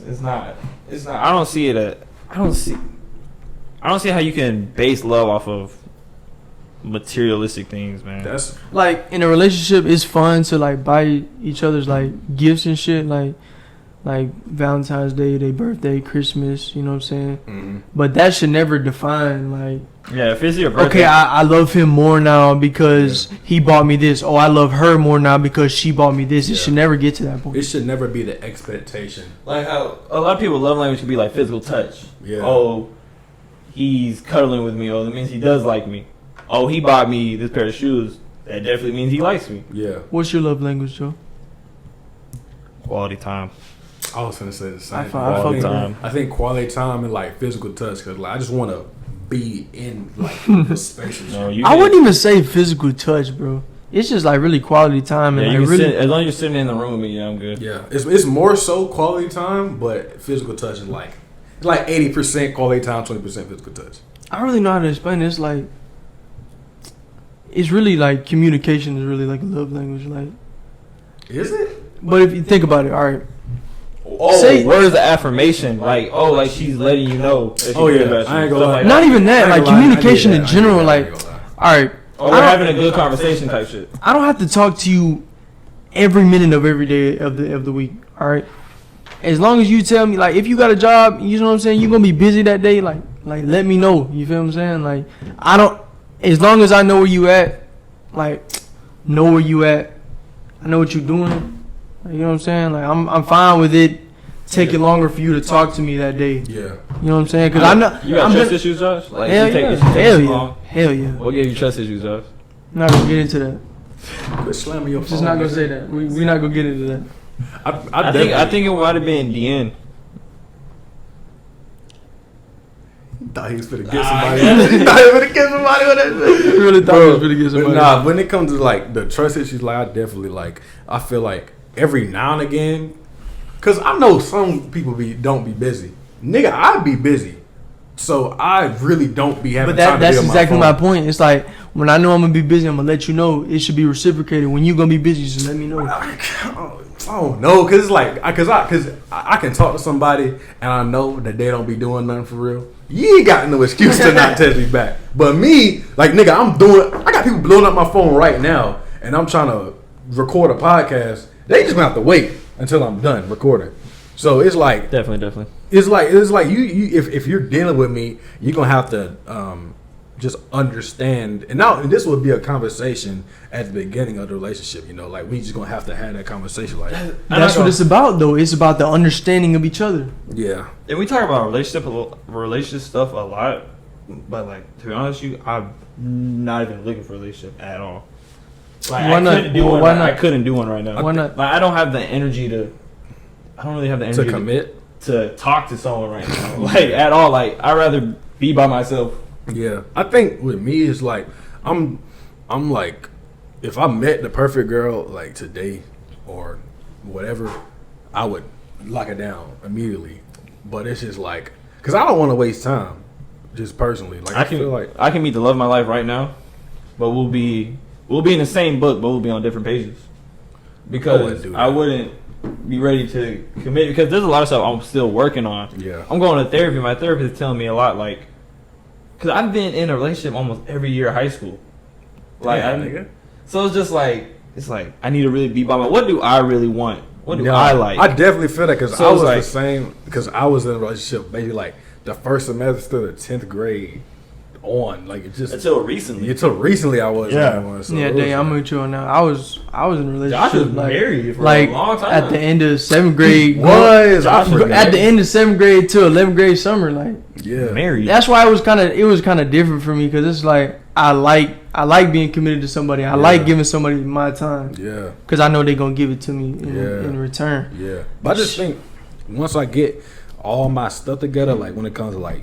It's not. It's not. I don't see it. I don't see how you can base love off of materialistic things, man. That's Like in a relationship, it's fun to like buy each other's like gifts and shit, like Valentine's Day, their birthday, Christmas. You know what I'm saying? But that should never define like. Yeah, if it's your birthday. Okay, I love him more now because he bought me this. Oh, I love her more now because she bought me this. It Yeah. should never get to that point. it should never be the expectation. Like how a lot of people love language can be like physical touch. Yeah. Oh, he's cuddling with me. Oh, that means he does like me. Oh, he bought me this pair of shoes. That definitely means he likes me. Yeah. What's your love language, Joe? Quality time. I was gonna say the same. Quality time. I think quality time and like physical touch, cause like I just want to be in like the space. No, I wouldn't even say physical touch, bro. It's just like really quality time, and Yeah, you like can really. sit, as long as you're sitting in the room with me, I'm good. Yeah, it's more so quality time, but physical touch is like it's like 80% quality time, 20% physical touch. I don't really know how to explain it. It's like it's really like communication is really like a love language, like. Is it? But if you think about it, all right. Oh, Say- where's the affirmation? Like, oh, like she's letting you know. That she Oh, cares yeah. about you. I ain't gonna Stuff lie. like Not that. even that, I like ain't gonna lie, I communication need in that. general, I like, ain't gonna lie. all right. Oh, we're having a good conversation type shit. I don't have to talk to you every minute of every day of the week. All right. As long as you tell me, like, if you got a job, you know what I'm saying, you're gonna be busy that day. Like let me know. You feel what I'm saying? Like, I don't. As long as I know where you at, like, know where you at. I know what you're doing. Like, you know what I'm saying? Like, I'm fine with it. Taking longer for you to talk to me that day. Yeah. You know what I'm saying? Because I know You got I'm trust gonna- issues, Josh? Like, Hell if you yeah. take, if you take Hell too yeah. long, Hell yeah. what gave you trust issues, Josh? I'm not gonna get into that. Quit slamming your phone. Just not gonna say that. We're not gonna get into that. I think it might have been the end. thought he was finna get somebody. He thought he was finna get somebody with that shit. I really thought he was gonna get But somebody. nah, when it comes to like the trust issues, like I definitely like. I feel like every now and again, cause I know some people don't be busy. Nigga, I be busy, so I really don't be having But time. that's to be on exactly my my point. It's like when I know I'm gonna be busy, I'm gonna let you know. It should be reciprocated. When you gonna be busy, just let me know. Oh no, cause it's like, cause I can talk to somebody and I know that they don't be doing nothing for real. You ain't got no excuse to not text me back. But me, like nigga, I got people blowing up my phone right now, and I'm trying to record a podcast. They just gonna have to wait until I'm done recording. So it's like Definitely. it's like you if you're dealing with me, you're gonna have to just understand. And now this would be a conversation at the beginning of the relationship. You know, like we just gonna have to have that conversation. Like That's what it's about, though. It's about the understanding of each other. yeah, And we talk about relationship stuff a lot, but like to be honest with you, I'm not even looking for a relationship at all. Like Why not? couldn't do Well, one why right- not? I couldn't do one right now. Why not? Like I don't have the energy to. I don't really have the energy to commit. to talk to someone right now, like at all. Like I'd rather be by myself. Yeah, I think with me it's like I'm like if I met the perfect girl like today or whatever, I would lock it down immediately. But it's just like because I don't want to waste time, just personally. Like I feel like I can meet the love of my life right now, but we'll be in the same book, but we'll be on different pages. Because do that. I wouldn't be ready to commit because there's a lot of stuff I'm still working on. Yeah. I'm going to therapy. My therapist is telling me a lot, like, because I've been in a relationship almost every year of high school. Like, yeah, nigga. so it's just like I need to really be by my. What do I really want? What do I like? I definitely feel that because So I it's was like- the same because I was in a relationship maybe like the first semester of the 10th grade on like it just Until recently. until recently I was Yeah. in one, so Yeah, it was dang, I'm like- with you on that. I was in a relationship. Josh was like, married for like a long time. at the end of 7th grade. was I Josh was forgot. At the end of 7th grade to 11th grade summer, like yeah married. that's why it was kind of different for me because it's like I like being committed to somebody. I like giving somebody my time yeah because I know they're gonna give it to me Yeah. in return. yeah. But I just think once I get all my stuff together, like when it comes to like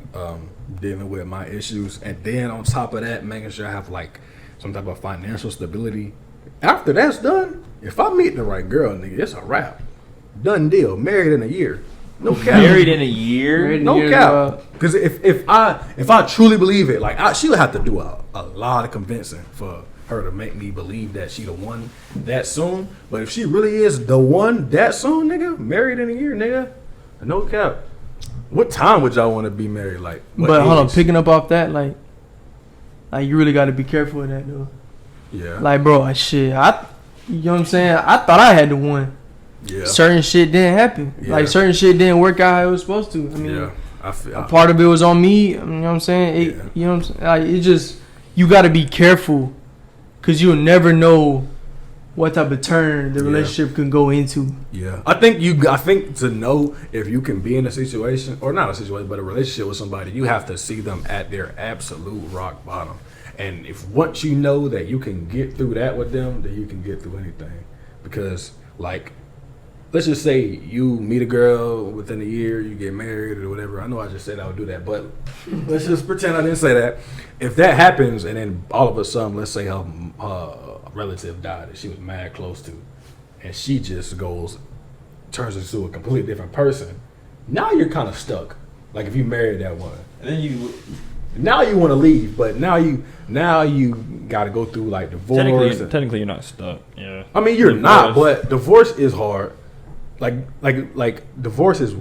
dealing with my issues, and then on top of that, making sure I have like some type of financial stability. After that's done, if I meet the right girl, nigga, it's a wrap. Done deal. Married in a year. No cap. Married in a year. Married in No years, cap. Because if I truly believe it, like she would have to do a lot of convincing for her to make me believe that she the one that soon. But if she really is the one that soon, nigga, married in a year, nigga, no cap. What time would y'all want to be married? Like, what But hold on, age? picking up off that, like you really got to be careful with that though. Yeah. Like, bro, shit, you know what I'm saying? I thought I had the one. Yeah. Certain shit didn't happen. Yeah. Like certain shit didn't work out how it was supposed to. I mean, Yeah. I feel. a part of it was on me. You know what I'm saying? Yeah. You know what I'm saying? Like, it just you got to be careful because you'll never know what type of turn the relationship can go into. Yeah, I think to know if you can be in a situation, or not a situation, but a relationship with somebody, you have to see them at their absolute rock bottom. And if once you know that you can get through that with them, then you can get through anything. Because like, let's just say you meet a girl within a year, you get married or whatever. I know I just said I would do that, but let's just pretend I didn't say that. If that happens and then all of a sudden, let's say her relative died that she was mad close to, and she just turns into a completely different person, now you're kind of stuck. Like if you married that woman. And then now you want to leave, but now you got to go through like divorce. Technically, you're not stuck. Yeah. I mean, you're not, but divorce is hard. Like divorce is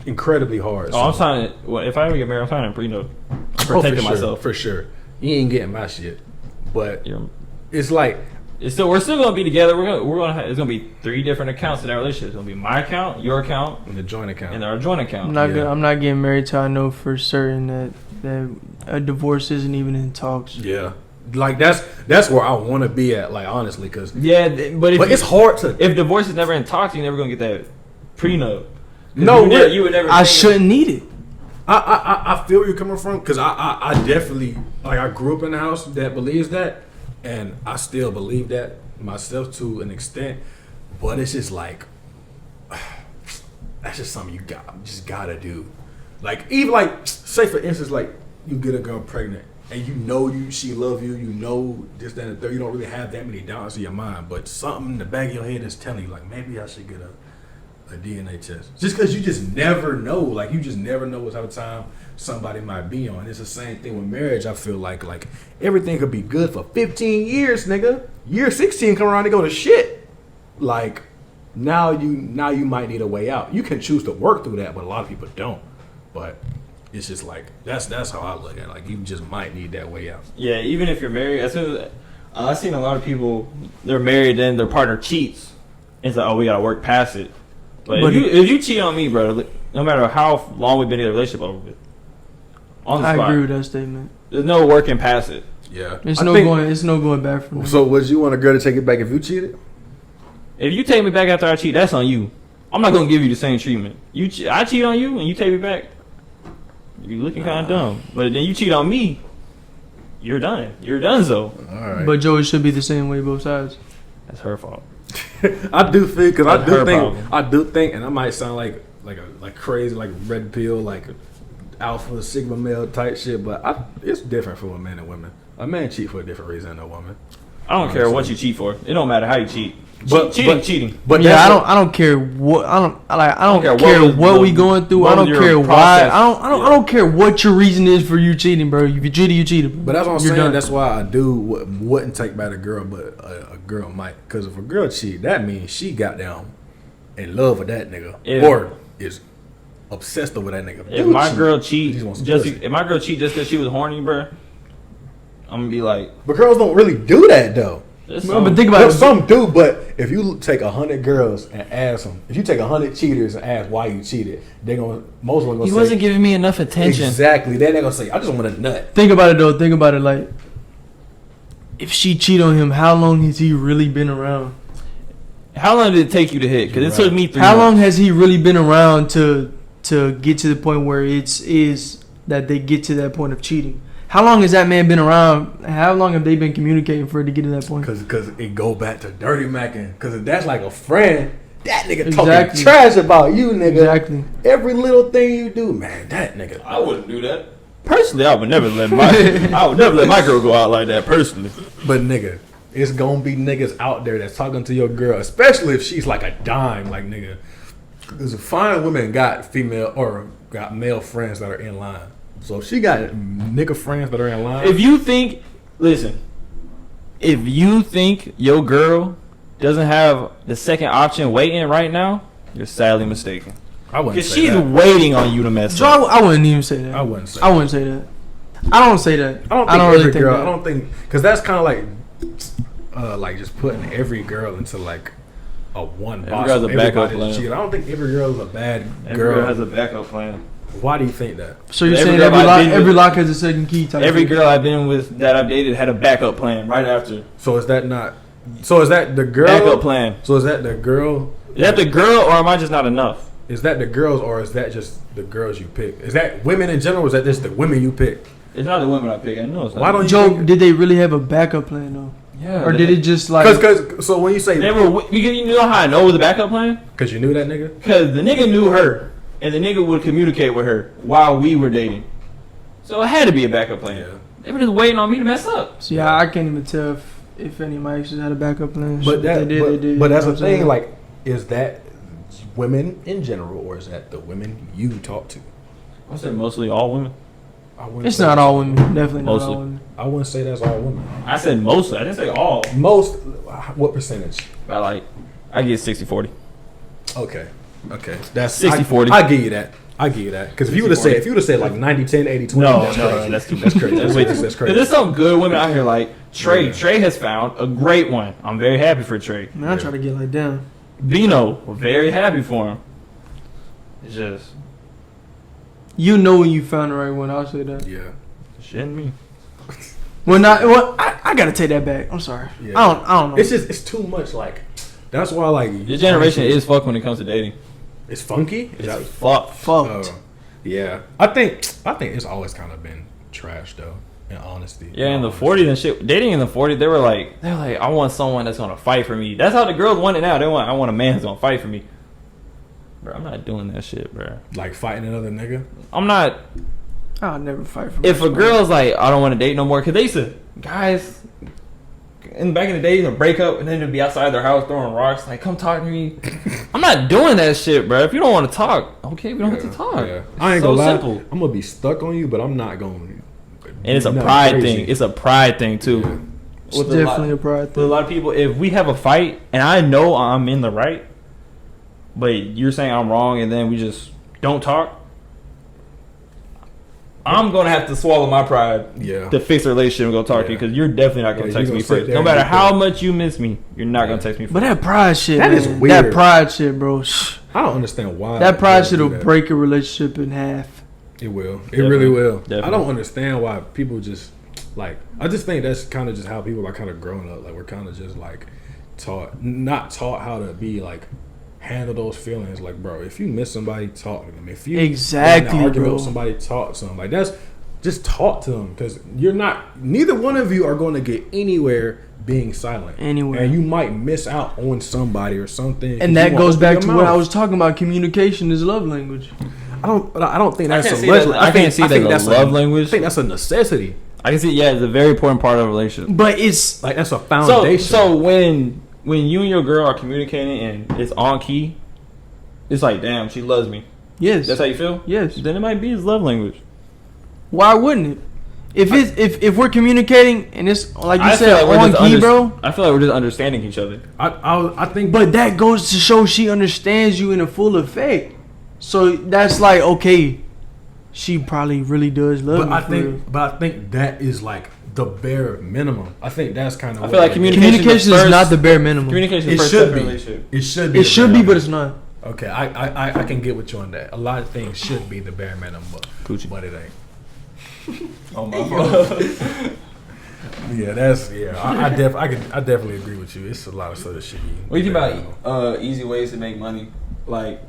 incredibly hard. Oh, I'm signing. Well, if I ever get married, I'm signing a prenup. Protecting myself for sure. You ain't getting my shit, but it's like we're still gonna be together. It's gonna be 3 different accounts in our relationship. It's gonna be my account, your account, and the joint account, and our joint account. I'm not getting married till I know for certain that a divorce isn't even in talks. Yeah. Like that's where I want to be at, like honestly, because but it's hard to. If divorce is never in talks, you're never gonna get that prenup. No, you would never. I shouldn't need it. I feel where you're coming from, because I definitely, like, I grew up in a house that believes that, and I still believe that myself to an extent, but it's just like that's just something you just gotta do. Like even like say for instance, like you get a girl pregnant. And she love you, this, that, and the third. You don't really have that many doubts in your mind, but something in the back of your head is telling you, like, maybe I should get a DNA test. Just because you just never know. Like, you just never know what type of time somebody might be on. It's the same thing with marriage, I feel like everything could be good for 15 years, nigga. Year 16 come around and go to shit. Like, now you might need a way out. You can choose to work through that, but a lot of people don't. But it's just like that's how I look at it. Like you just might need that way out. Yeah, even if you're married, I've seen a lot of people. They're married, then their partner cheats. It's like, oh, we gotta work past it. But if you cheat on me, bro, no matter how long we've been in a relationship over it, on the spot, I agree with that statement. There's no working past it. Yeah, it's no going back from me. So would you want a girl to take it back if you cheated? If you take me back after I cheat, that's on you. I'm not gonna give you the same treatment. I cheat on you and you take me back. You looking kind of dumb, but then you cheat on me, you're done. You're done, so. All right. But Joey should be the same way both sides. That's her fault. I do think, because I do think, and I might sound like crazy, like red pill, like alpha sigma male type shit, but it's different for men and women. A man cheat for a different reason than a woman. I don't care what you cheat for. It don't matter how you cheat. Cheating. But yeah, I don't care what what we going through. I don't care why. I don't care what your reason is for you cheating, bro. If you cheated, you cheated. But that's what I'm saying. Done. That's why I wouldn't take back a girl, but a girl might. Because if a girl cheat, that means she got down in love with that nigga, or is obsessed with that nigga. If my girl cheat just because she was horny, bro, I'm gonna be like. But girls don't really do that though. But think about it. Some do, but if you take 100 girls and ask them, if you take 100 cheaters and ask why you cheated, most of them gonna say, he wasn't giving me enough attention. Exactly. Then they're gonna say, I just want a nut. Think about it though. Think about it like, if she cheat on him, how long has he really been around? How long did it take you to hit? Because it took me 3 months. How long has he really been around to get to the point where is that they get to that point of cheating? How long has that man been around? How long have they been communicating for it to get to that point? Because it go back to dirty macking. Because if that's like a friend, that nigga talking trash about you, nigga. Exactly. Every little thing you do, man, that nigga. I wouldn't do that. Personally, I would never let my girl go out like that. Personally, but nigga, it's gonna be niggas out there that's talking to your girl, especially if she's like a dime, like nigga. Because fine women got female or got male friends that are in line. So if she got nigga friends that are in line. If you think your girl doesn't have the second option waiting right now, you're sadly mistaken. I wouldn't say she's that. waiting on you to mess up. I wouldn't even say that. I wouldn't say that. I don't say that. I don't think every girl. I don't think, because that's kind of like just putting every girl into like a one box. Every girl's a backup plan. I don't think every girl is a bad girl. Every girl has a backup plan. Why do you think that? So you're saying every lock has a second key type? Every girl I've been with that I've dated had a backup plan right after. So is that not So is that the girl? Backup plan. So is that the girl? Is that the girl, or am I just not enough? Is that the girls, or is that just the girls you pick? Is that women in general, or is that just the women you pick? It's not the women I pick. I know it's not. Why don't you? Joe, did they really have a backup plan though? Yeah. Or did it just like? Because so when you say They were. You know how I know it was a backup plan? because you knew that nigga. Because the nigga knew her, and the nigga would communicate with her while we were dating. So it had to be a backup plan. Yeah. They were just waiting on me to mess up. See, I can't even tell if any of my exes had a backup plan. But that, they did. but that's You the know what I'm thing. saying? Like, is that women in general, or is that the women you talk to? I said mostly all women. I wouldn't It's say not that's all women. Definitely not Mostly. all women. I wouldn't say that's all women. I said mostly. I didn't say all. Most. What percentage? But like, I get 60-40. Okay. That's 60-40. I give you that. Because if you would have said like 90-10, 80-20, No, that's no, crazy. that's too That's crazy. That's way too. That's Cause crazy. there's some good women out here like Trey. Yeah. Trey has found a great one. I'm very happy for Trey. Man, I try to get like down. Bino, we're very happy for him. It's just You know when you found the right one. I'll say that. Yeah. shitting me. I gotta take that back. I'm sorry. Yeah. I don't know. It's too much. Like, that's why like Your generation is fucked when it comes to dating. it's funky. Is that- It's fucked. fucked. yeah. I think it's always kind of been trash though. In honesty. Yeah, in the 40s and shit. Dating in the 40s, they're like, I want someone that's gonna fight for me. That's how the girls want it now. I want a man who's gonna fight for me. Bro, I'm not doing that shit, bro. Like fighting another nigga. I'm not. I'll never fight for. If my a girl's like, I don't want to date no more, because they used to, guys, back in the days, they'd break up and then they'd be outside their house throwing rocks, like, come talk to me. I'm not doing that shit, bro. If you don't want to talk, okay, we don't have to talk. Yeah. I ain't So gonna lie. simple. I'm gonna be stuck on you, but I'm not gonna. And it's a nothing pride crazy. thing. It's a pride thing, too. Yeah. It's With definitely a pride With a thing. lot of people, if we have a fight and I know I'm in the right, but you're saying I'm wrong and then we just don't talk, I'm going to have to swallow my pride Yeah. to fix the relationship and go talk to you, because you're definitely not going to Yeah, text you me gonna sit first. there No and matter get how that. much you miss me, you're not going to text me first. But that pride shit, That man. is weird. That pride shit, bro. Shh. I don't understand why. That pride shit do will that. break a relationship in half. It will. It Definitely. really will. Definitely. I don't understand why people just like. I just think that's kind of just how people are kind of growing up. Like we're kind of just like not taught how to be like handle those feelings. Like, bro, if you miss somebody, talk to them. If you Exactly, get in an argument bro. with somebody, talk to them. Like that's just talk to them, because you're not. Neither one of you are going to get anywhere being silent. Anywhere. And you might miss out on somebody or something. And that goes back to what I was talking about. Communication is love language. I don't think that's can't a see that- legend. I can't see that as a that's love language. I think that's a necessity. I can see, yeah, it's a very important part of a relationship. But it's Like that's a foundation. So when you and your girl are communicating and it's on key, it's like, damn, she loves me. yes. That's how you feel? Yes. Then it might be his love language. Why wouldn't it? If we're communicating and it's like you I said feel like we're on just key, bro. I feel like we're just understanding each other. I think, But that goes to show she understands you in a full effect. So that's like, okay, she probably really does love me. But I think that is like the bare minimum. I think that's kind of. I feel like Communication is first- not the bare minimum. Communication is It the first should step in a be. relationship. It should be. It the should bare be, but minimum. it's not. Okay, I can get with you on that. A lot of things should be the bare minimum, Coochie. but it ain't. Oh my god. Yeah, I definitely agree with you. It's a lot of sort of shit. What do you think about easy ways to make money, like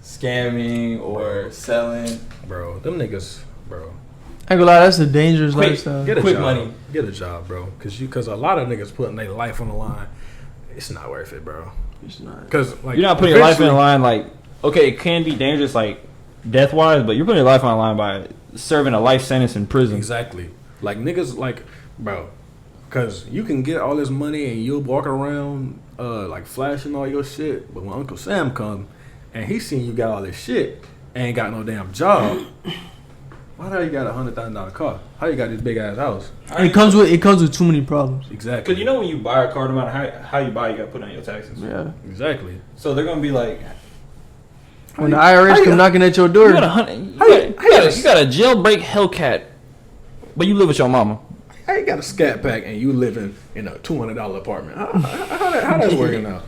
scamming or selling? bro? Them niggas, bro. I ain't gonna lie, that's a dangerous Quick, lifestyle. Get a Quick job. money. Get a job, bro. Because a lot of niggas putting their life on the line. It's not worth it, bro. It's not. Because like You're not putting your life on the eventually- line. Like, okay, it can be dangerous, like death wise, but you're putting your life on the line by serving a life sentence in prison. Exactly. Like niggas, like, bro. Because you can get all this money and you'll walk around like flashing all your shit. But when Uncle Sam come and he seen you got all this shit and ain't got no damn job, why the hell you got a $100,000 car? How you got this big ass house? It comes with too many problems. Exactly. Because you know when you buy a car, no matter how you buy, you got to put on your taxes. Yeah. Exactly. So they're gonna be like, When the IRS come knocking at your door, you got a jailbreak Hellcat, but you live with your mama. How you got a scat pack and you living in a $200 apartment? How that's working out?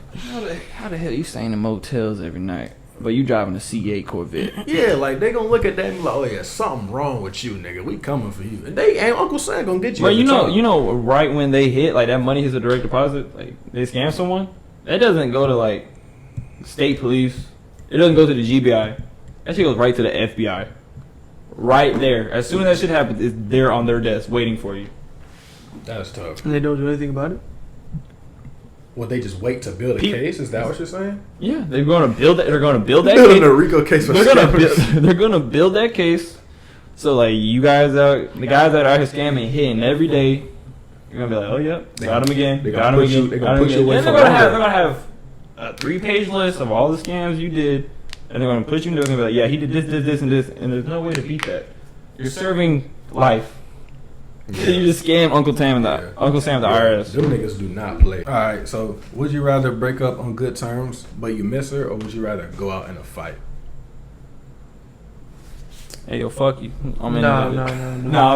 How the hell you staying in motels every night? But you driving a C8 Corvette. Yeah, like they gonna look at that and be like, oh yeah, something wrong with you, nigga. We coming for you. And they ain't Uncle Sam gonna get you. But you know, right when they hit, like that money hits a direct deposit, like they scam someone, that doesn't go to like state police. It doesn't go to the GBI. That shit goes right to the FBI. Right there. As soon as that shit happens, it's there on their desk waiting for you. That's tough. And they don't do anything about it? Well, they just wait to build a case? Is that what you're saying? Yeah, they're going to build that. They're going to build that Building case. a RICO case for They're going to build that case. So like the guys that are out here scamming, hitting every day, you're gonna be like, oh yep, got him again. They're gonna put you away and for they're gonna have a 3-page list of all the scams you did, and they're gonna put you in there and be like, yeah, he did this, and this, and there's no way to beat that. You're serving life. Yeah. You just scam Uncle Sam the IRS. Them niggas do not play. All right, so would you rather break up on good terms but you miss her, or would you rather go out in a fight? Hey yo, fuck you. No, I'm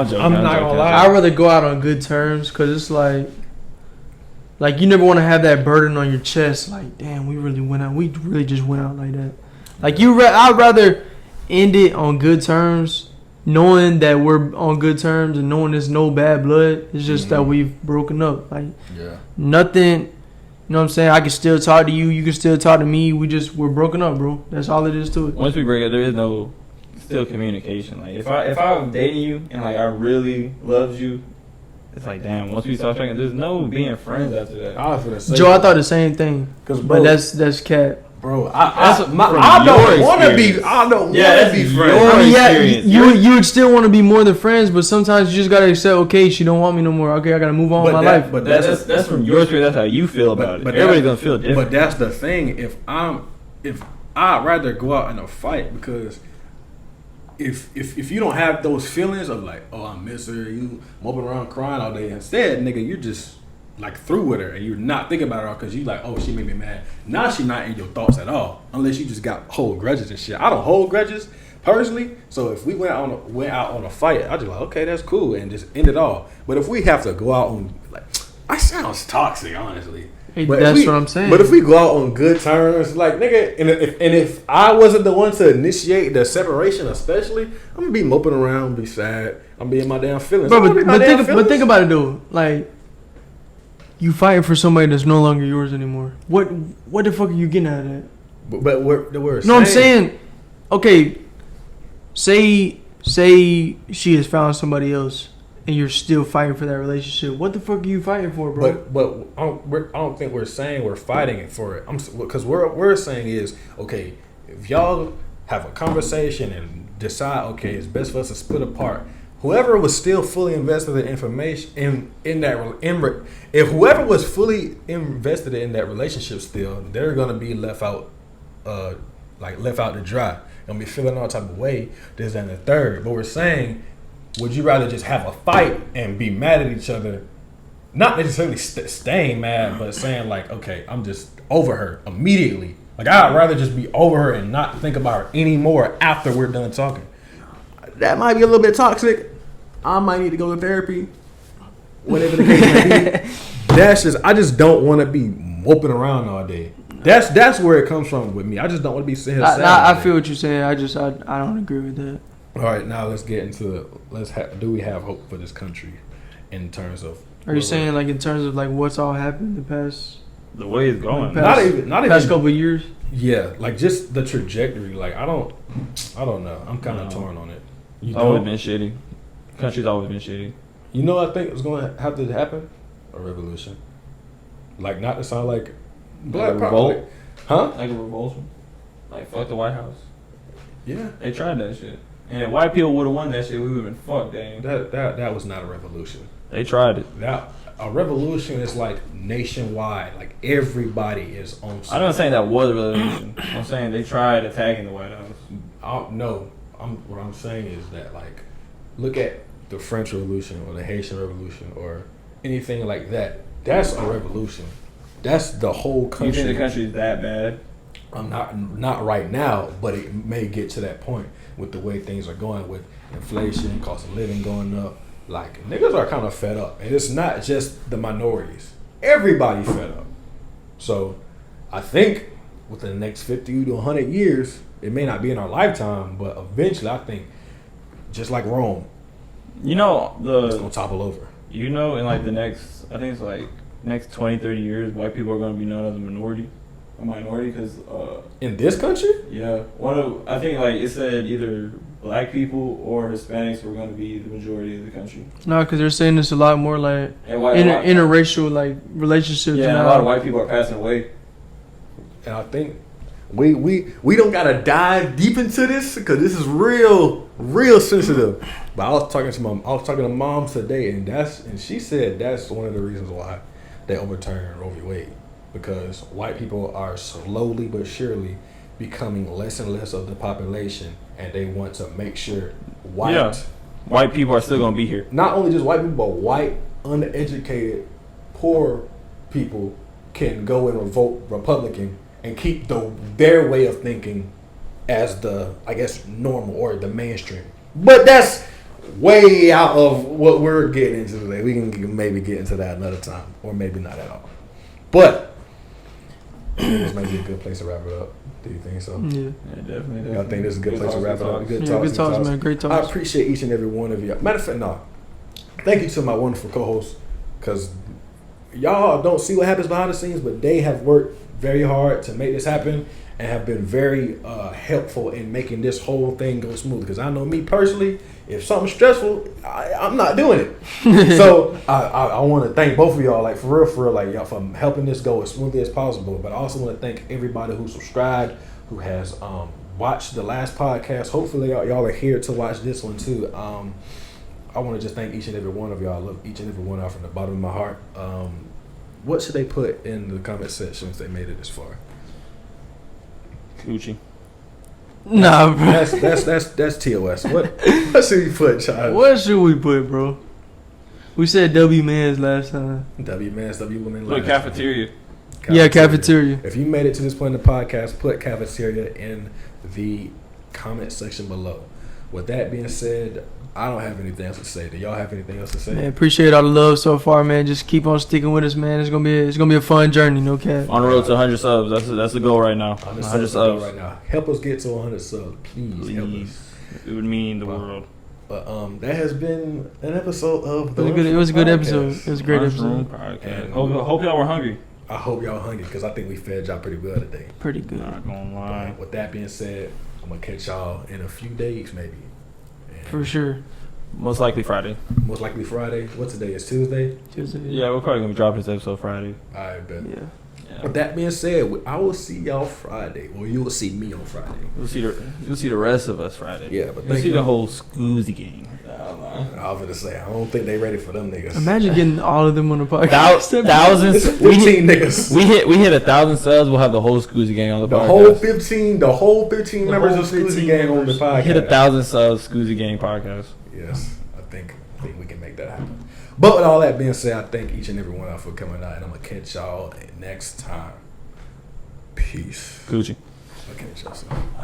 joking. I'm not gonna lie. I'd rather go out on good terms because it's like you never want to have that burden on your chest. Like, damn, we really just went out like that. Like I'd rather end it on good terms, knowing that we're on good terms and knowing there's no bad blood. It's just that we've broken up. Like, nothing. You know what I'm saying? I can still talk to you. You can still talk to me. We're broken up, bro. That's all it is to it. Once we break up, there is no still communication. Like if I'm dating you and like I really loved you, it's like damn. Once we start talking, there's no being friends after that. Joe, I thought the same thing. But that's cat. Bro, I don't want to be. I don't want to be friends. I mean, you would still want to be more than friends, but sometimes you just gotta accept. Okay, she don't want me no more. Okay, I gotta move on with my life. But that's from your experience. That's how you feel about it. But everybody's gonna feel different. But that's the thing. If I'd rather go out in a fight because if you don't have those feelings of like, oh, I miss her, you moping around crying all day. Instead, nigga, you just like through with her and you're not thinking about her because you like, oh, she made me mad. Now she not in your thoughts at all, unless you just got hold grudges and shit. I don't hold grudges personally, so if we went out on a fight, I'd just like, okay, that's cool, and just end it all. But if we have to go out on like, I sounds toxic, honestly. But that's what I'm saying. But if we go out on good terms, like nigga, and if I wasn't the one to initiate the separation, especially, I'm gonna be moping around, be sad. I'm being my damn feelings. Bro, but think about it though. Like, you fighting for somebody that's no longer yours anymore. What the fuck are you getting out of that? But we're no, I'm saying, okay, say she has found somebody else. And you're still fighting for that relationship. What the fuck are you fighting for, bro? But I don't think we're saying we're fighting for it. Because we're saying is, okay, if y'all have a conversation and decide, okay, it's best for us to split apart. Whoever was still fully invested in information if whoever was fully invested in that relationship still, they're gonna be left out to dry. Gonna be feeling all type of way. This and the third. But we're saying, would you rather just have a fight and be mad at each other? Not necessarily staying mad, but saying like, okay, I'm just over her immediately. Like, I'd rather just be over her and not think about her anymore after we're done talking. That might be a little bit toxic. I might need to go to therapy. Whatever the case may be. I just don't want to be moping around all day. That's where it comes from with me. I just don't want to be sitting here sad. I feel what you're saying. I don't agree with that. All right, now let's get into do we have hope for this country in terms of? Are you saying like in terms of like what's all happened the past? The way it's going, not even couple of years. Yeah, like just the trajectory. Like I don't know. I'm kind of torn on it. It's always been shitty. Country's always been shitty. You know, I think it's going to have to happen a revolution. Like not to sound like black revolt, huh? Like a revulsion. Like fuck the White House. Yeah, they tried that shit. And if white people would have won that shit, we would have been fucked, dang. That was not a revolution. They tried it. A revolution is like nationwide. Like everybody is on. I'm not saying that was a revolution. I'm saying they tried attacking the White House. No, what I'm saying is that like, look at the French Revolution or the Haitian Revolution or anything like that. That's a revolution. That's the whole country. You think the country is that bad? I'm not right now, but it may get to that point with the way things are going with inflation, cost of living going up. Like, niggas are kind of fed up. And it's not just the minorities. Everybody fed up. So, I think within the next 50 to 100 years, it may not be in our lifetime, but eventually, I think, just like Rome, You know it's gonna topple over. You know, in like the next, I think it's like next 20, 30 years, white people are going to be known as a minority, because In this country, yeah, I think like it said either black people or Hispanics were going to be the majority of the country. No, because they're saying it's a lot more like And interracial like relationships. yeah, and a now. lot of white people are passing away. and I think we don't gotta dive deep into this because this is real sensitive. But I was talking to mom today, and she said that's one of the reasons why they overturned Roe v. Wade, because white people are slowly but surely becoming less and less of the population, and they want to make sure white people are still going to be here. not only just white people, but white, uneducated, poor people can go and vote Republican and keep their way of thinking as the, I guess, normal or the mainstream. But that's way out of what we're getting into today. We can maybe get into that another time, or maybe not at all. But this might be a good place to wrap it up. Do you think so? Yeah. Definitely. I think this is a good place to wrap it up. Good Good talks, man. Great talks. I appreciate each and every one of you. Matter of fact, no. Thank you to my wonderful co-hosts, because y'all don't see what happens behind the scenes, but they have worked very hard to make this happen and have been very helpful in making this whole thing go smooth. Because I know me personally, if something's stressful, I'm not doing it. So I want to thank both of y'all, like for real, like y'all for helping this go as smoothly as possible. But I also want to thank everybody who subscribed, who has watched the last podcast. Hopefully y'all are here to watch this one too. I want to just thank each and every one of y'all. I love each and every one of y'all from the bottom of my heart. What should they put in the comment section if they made it this far? Gucci. Nah, bro. That's TOS. What should we put, child? What should we put, bro? We said W Mans last time. W Mans, W Women. Look, cafeteria. Yeah, cafeteria. If you made it to this point in the podcast, put cafeteria in the comment section below. With that being said, I don't have anything else to say. Do y'all have anything else to say? Man, appreciate all the love so far, man. Just keep on sticking with us, man. It's gonna be a fun journey, no cap. On the road to 100 subs. That's the goal right now. 100 subs right now. Help us get to 100 subs, please. Help us. It would mean the world. But that has been an episode of the It was a good Podcast. episode. It was a great Lunchroom episode. Podcast. And Hope y'all were hungry. I hope y'all hungry because I think we fed y'all pretty well today. Pretty good. Not gonna lie. With that being said, I'm gonna catch y'all in a few days, maybe. And For sure. Most likely Friday. Most likely Friday. What today is Tuesday. Tuesday. Yeah, we're probably gonna be dropping this episode Friday. I bet. Yeah. With that being said, I will see y'all Friday, or you will see me on Friday. You'll see the rest of us Friday. Yeah, but you'll thank see you. the whole Scoozy gang. I was gonna say, I don't think they ready for them niggas. Imagine getting all of them on the podcast. Thousands. It's 15 niggas. We hit 1,000 subs. We'll have the whole Scoozy gang on the The podcast. whole 15 members whole of Scoozy 15 Gang on the members. podcast. Hit 1,000 subs. Scoozy gang podcast. Yes, I think we can make that happen. But with all that being said, I thank each and every one of y'all for coming out, and I'm gonna catch y'all next time. Peace. Gucci. I'll catch y'all soon.